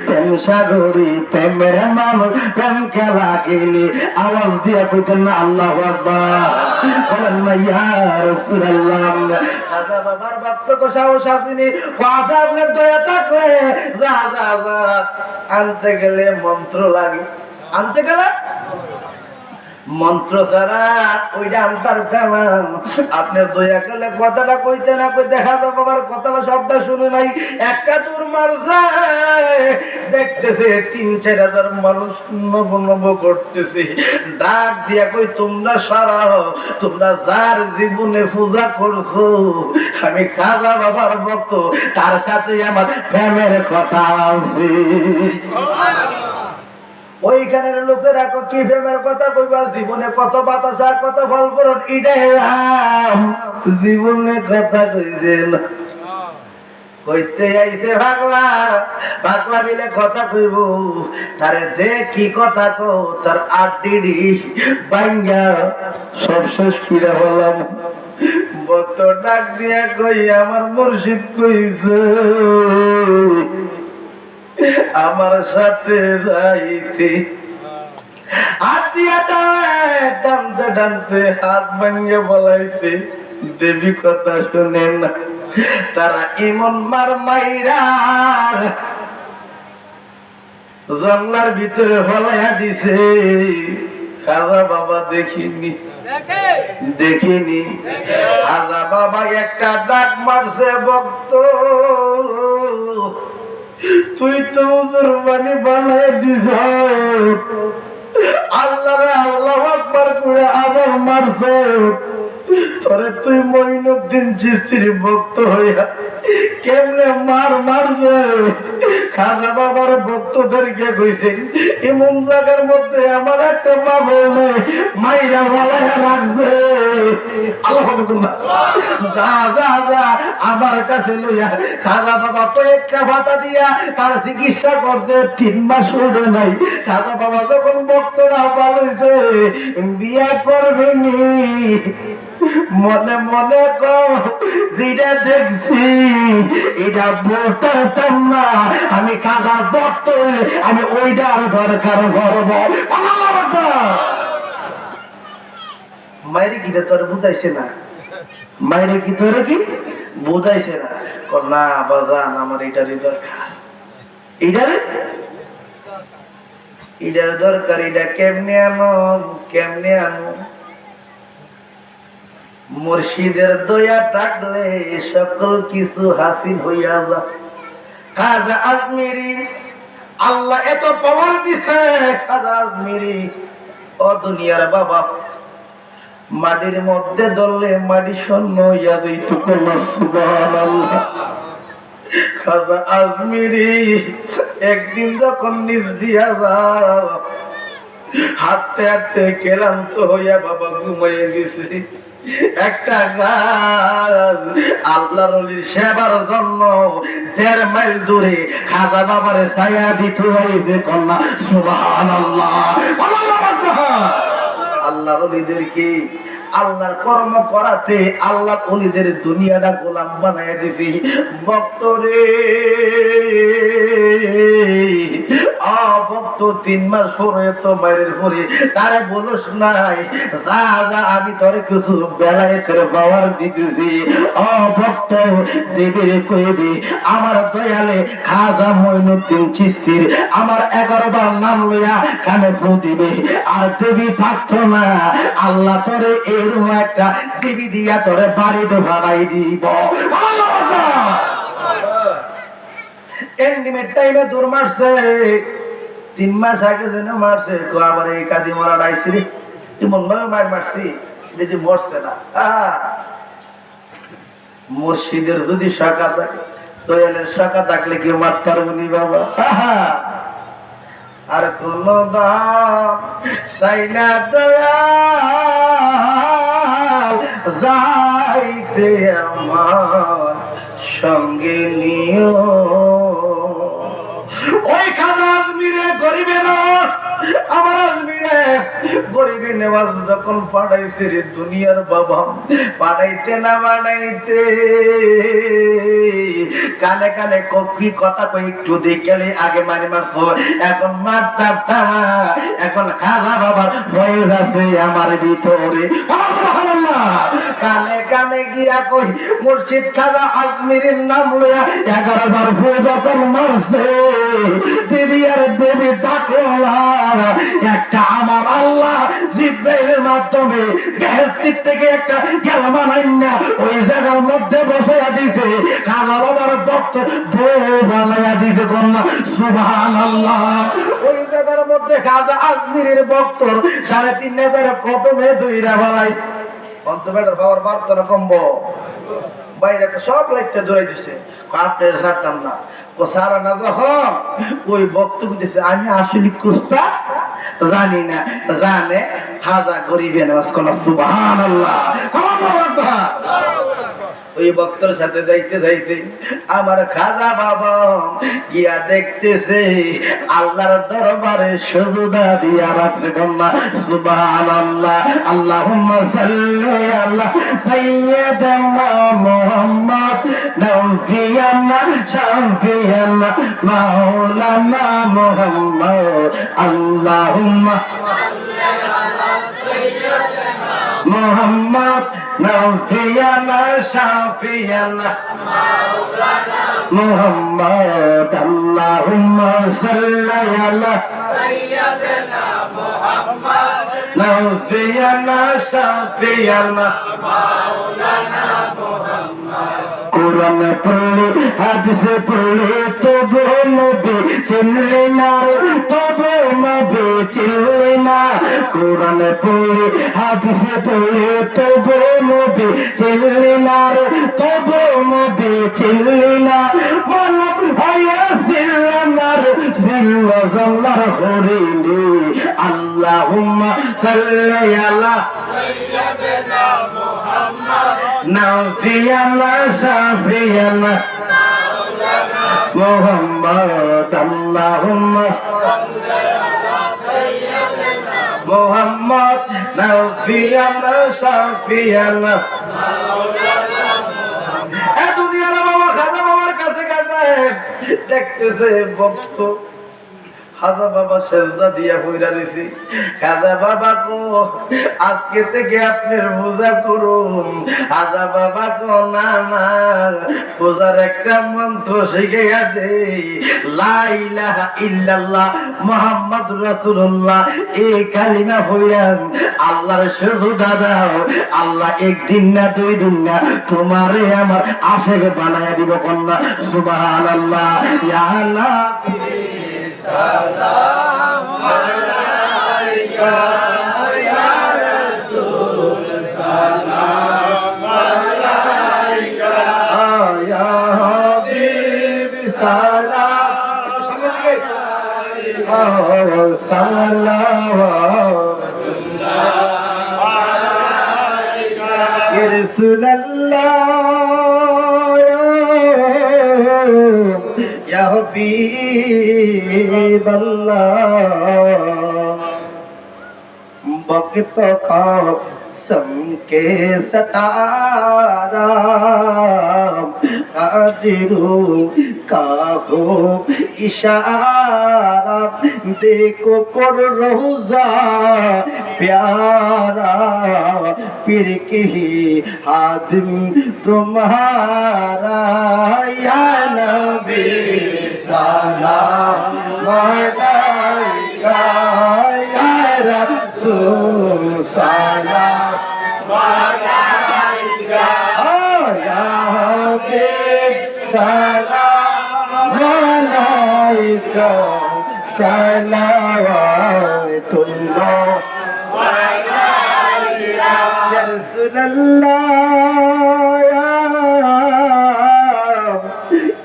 প্রেম সাগরে প্রেমের মানুষ প্রেমকে লাগিলি। আওয়াজ দিয়ে কইতেন না আল্লাহু আকবার, বলেন না ইয়া রাসূলুল্লাহ। দাদা বাবার ভক্ত তো সাহস আসেনি, ফাদা আপনার দয়া থাকলে যা যা যা আনতে গেলে মন্ত্র লাগে, আনতে গেলে মন্ত্র ছাড়া ওইটা আনতার কামান। আপনার দয়া গেলে কথাটা কইতে না কইতে হাজা বাবার কথাটা শব্দ শুনে নাই। একটা দূর মার যায় দেখতেছে ৩-৪ হাজার মানুষ নব নব করতেছে, ডাক দিয়া কই তোমরা সারাও, তোমরা যার জীবনে পূজা করছো আমি খাজা বাবার ভক্ত, তার সাথে আমার প্রেমের কথা আছে। ওইখানের লোকেরা কি প্রেমের কথা কইবা, জীবনে কত বাতাসা কত ফল করুন, এটাই জীবনে কথা কইছেন কইতে আইছে ভাগলা, ভাগলা মিলে কথা কইব, তারে যে কি কথা কো তার আড্ডি বাইঙ্গা সব শেষ করে হলাম। বত ডাক দিয়া কই আমার মুর্শিদ কইছে আমার সাথে যাইতে, হাত দিয়া টানতে টানতে হাত ভাঙ্গে বলাইছে। দেবী কথা শুনেন না, তারা ইমন মার মাইরা জঙ্গলার ভিতরে ফলাইয়া দিছে। খাজা বাবা দেখিনি দেখিনি, খাজা বাবা একটা ডাক মারছে, ভক্ত তুই তো জুরবানি বানাই দিছ, আল্লাহ আল্লাহু আকবার করে আবার মারছ, তোরে তুই মঈনুদ্দিন চিশতির ভক্ত হইয়া কেমনে মারছে। খাজা বাবার ভক্তদেরকে কইছে এমন জায়গার মধ্যে আমার একটা বাবু নেই, মাইরা বলাইয়া রাখছে। আল্লাহ যা যা যা আমার কাছে লইয়া। খাজা বাবা কয়েকটা ভাতা দিয়া তার চিকিৎসা করছে, 3 মাস উঠে নাই। খাজা বাবা যখন ভক্তরা ভালো হয়েছে বিয়া করবেনি, মনে মনে যেটা দেখছি এটা বলতাম না, আমি কাজা ভক্ত আমি ওইটার দরকার করব। মায়ের কি তোর বুঝাইছে না, মায়ের কি তোর কি বুঝাইছে না, না বাজান আমার এটারই দরকার, এটার দরকার, এটা কেমনে আনো কেমনে আনো। মুর্শিদের দয়া থাকলে সকল কিছু হাসিল হইয়া যায়। খাজা আজমিরি আল্লাহ এত পাওয়ার দিছে, খাজা আজমিরি ও দুনিয়ার বাবা, মাটির মধ্যে ধরলে মাটি শূন্য হইয়া যাইত। সুবহানাল্লাহ। খাজা আজমিরি একদিন যখন নিজ দিয়া যাও, হাঁটতে হাঁটতে ক্লান্ত হইয়া বাবা ঘুমাইয়া গেছে। একটা গাছ আল্লাহর ওলির সেবার জন্য 1.5 মাইল দূরে খাজা বাবার ছায়া দিতে হইবে। কন্যা সুবহানাল্লাহ। আল্লাহর ওলিদেরকে আল্লাহর কর্ম করাতে আল্লাহ ওলিদের দুনিয়াটা গোলাম বানাইয়া দিছি। ভক্তরে ভক্ত 3 মাস পরে তো বাইরের পরে তারে বলস নাই যা যা আমি তোরে কিছু বেলায় করে পাওয়ার দিতেছি। ভক্ত দেবীর কইবি আমার দয়ালে খাজা মঈনুদ্দিন চিশতির আমার 11 বার নাম লইয়া কানে ফু দিবে। আর দেবী থাকতো না, আল্লাহ তোরে এরকম একটা দেবী দিয়া তোরে বাড়িতে ভাড়াই দিব। এন্ডিমের টাইমে দূর মারছে, 3 মাস আগে যেন মারছে, তো আবার এই কাদি মারা ডাইছি রে, এমন ভাবে মারছি যদি মরছে না মুর্শিদের যদি শাখা থাকে দয়ালের শাখা থাকলে কেউ মাত পারবনি বাবা আর কোন দাম চাই না দয়াল যাইতে আমার সঙ্গে নিও ওই খানা আজমিরে গরিবে নওয়াজ আমার আজমিরে গরিবে নেওয়াজ যখন পাঠাইছে রে দুনিয়ার বাবা পাঠাইতে না বানাইতে কানে কানে কি কথা কই একটু দেখলে আগে মারি মারছো এখন মারতাম থামা এখন খাজা বাবার বয়স আছে আমার ভিতরে কানে কানে গিয়া কই মুর্শিদ খাজা আজমিরের নাম লইয়া 11,000 ফুল যখন মারছে দেবী আর দেবী ডাকলা একটা আমার আল্লাহ জিব্রাইলের মাধ্যমে বেহেশত থেকে একটা কালেমা নাইনা ওই জায়গার মধ্যে বসাইয়া দিতে খাজা বাবার ভক্ত বউ বানাইয়া দিতে কন্যা সুবহানাল্লাহ ওই জায়গার মধ্যে খাজা আজমিরের ভক্ত 3.5 কদমে দুইরা বালাই পঞ্চমের খাবার বার্তা কমব বাইরে সব লাইটটা জোড়াই দিছে কাপড়ের ছাড়তাম না সারা না যখন ওই বক্তব্য দিছে আমি আসলে কুস্তা জানি না জানে হাজা গরিবে নামাজ কোন সুবহানাল্লাহ ওই বক্তর সাথে যাইতে যাইতে আমার খাজা বাবা গিয়া দেখতেছে আল্লাহর দরবারে সুজদা দিয়া রাখছে কন্যা সুবহানাল্লাহ আল্লাহুম্মা সাল্লি আলা সাইয়্যিদিনা মুহাম্মদ নাফিয়ানা শাফিয়ানা মাওলানা মুহাম্মদ আল্লাহুম্মা সাল্লি আলা সাইয়্যিদিনা মুহাম্মদ নাফিয়ানা শাফিয়ানা মাওলানা মুহাম্মদ আল্লাহুম্মা সাল্লি আলা সাইয়্যিদিনা মুহাম্মদ নাফিয়ানা শাফিয়ানা মাওলানা মুহাম্মদ কুরআন পড়লে হাদিস পড়লে তবু নবী চিনলে না তবু নবী চিনলে না কুরআন পড়লে হাদিস পড়লে তবু নবী চিনলে না তবু নবী চিনলে না মন ভাইয়া দিলনার জিল্লা জাল্লাহ করিনি আল্লাহুম্মা সাল্লি আলা সাইয়্যিদিনা মুহাম্মদ নাফিয়ানা শাফিয়ানা মাওলানা মুহাম্মদ আল্লাহুম্মা সাল্লি আলা সাইয়্যিদিনা মুহাম্মদ নাফিয়ানা শাফিয়ানা মাওলানা মুহাম্মদ এ দুনিয়ার বাবা খাজা বাবার কাছে কাছে দেখতেছে ভক্ত খাজা বাবা সেজদা দিয়া কইরা দিছি খাজা বাবা কো আজকে থেকে আপনার পূজা করুন খাজা বাবা কো না না পূজার একটা মন্ত্র শিখাইয়া দেই লা ইলাহা ইল্লাল্লাহ মুহাম্মাদুর রাসূলুল্লাহ এই কালিমা পড়ান আল্লাহর সেজদা দাও আল্লাহ একদিন না দুই দিন না তোমারে আমার আশিক বানায়া দিব কন্যা সুবহানাল্লাহ ইয়া নবী সালাম আলাইকা ইয়া রাসূল সালাম আলাইকা ইয়া হাবিব সালাম আলাইকা সালাম আলাইকা ইয়া রাসূলুল্লাহ या हबीब अल्लाह वक्त का समके सतारा हाजिरू का हो इशारा देखो कर रोजा प्यारा फिर की हादिम तुम्हारा या नबी सलाम अलैका या रसूल सलाम अलैका या हबीब सलाम अलैका सलावतुल्लाह अलैका या রাসূলুল্লাহ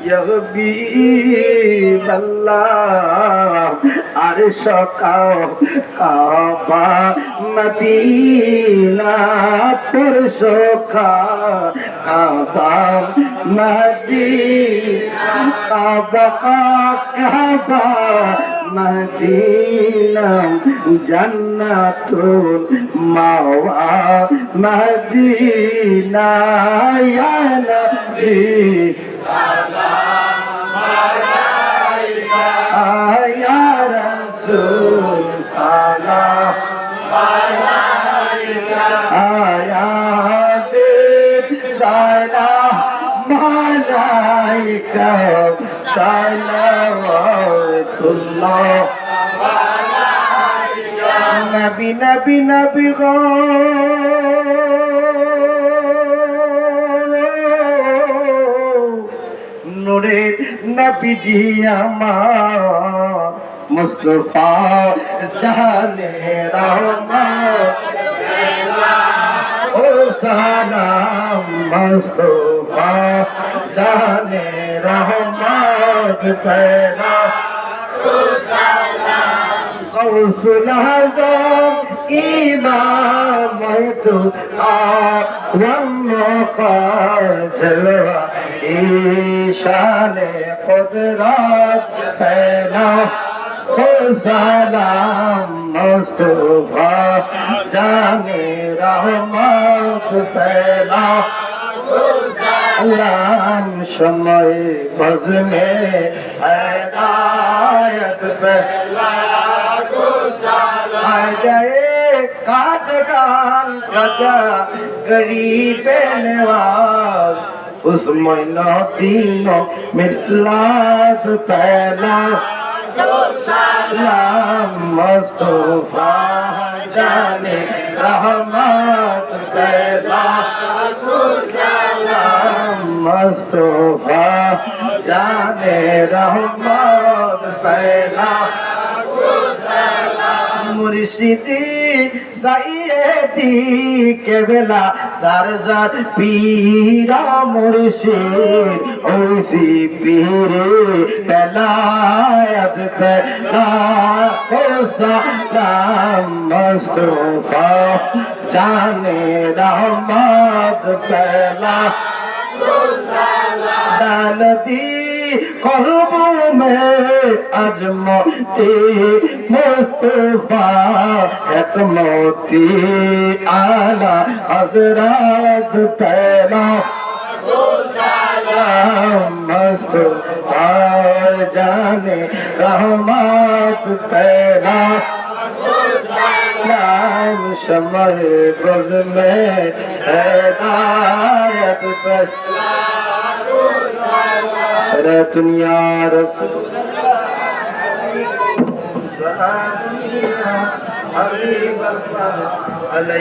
ইয়া হাবিবাল্লাহ আরশ কাবা মদিনা পরশ কাবা মদিনা কাবা মদিনা জান্নাতুল মাওয়া মদিনা ইয়া নবী সালাম আলাইকা ইয়া রাসূল সালাম আলাইকা ইয়া হাবিব সালাম আলাইকা সালাওয়াতুল্লাহ নবী নবী নবী গো নূরের নবীজি আমার মুস্তাফা জানে রহমত ও সালাম মুস্তাফা জানে রহমত পেলা গৌসুল আজম ইমাম তো জলওয়া ঈশানে কুদরত ফেলা সালাম মুস্তাফা জানে রহমত ফেলা সালাম সময় বজনে হেদায়ত ফেলা আজায়ে কাজগান কাজা গরিবে নওয়াজ उस महीना तीनों मिलाद पहला सलाम मुस्तफा जाने रहमत पहला सलाम मुस्तफा जाने रहमत पहला मुर्शिदी सैयदी केबला सरजर पीरा मुर्शिद उसी पीरे कलायत पेला सलाम मुस्तफा जाने रहमत पेला दालती क़ल्ब में अजमती मुस्तफा एक मोती आला हज़रत पहला सलाम मुस्तफा जाने रहमत पहला सलाम शमअ बज़ में हिदायत पहला दुनिया रसूल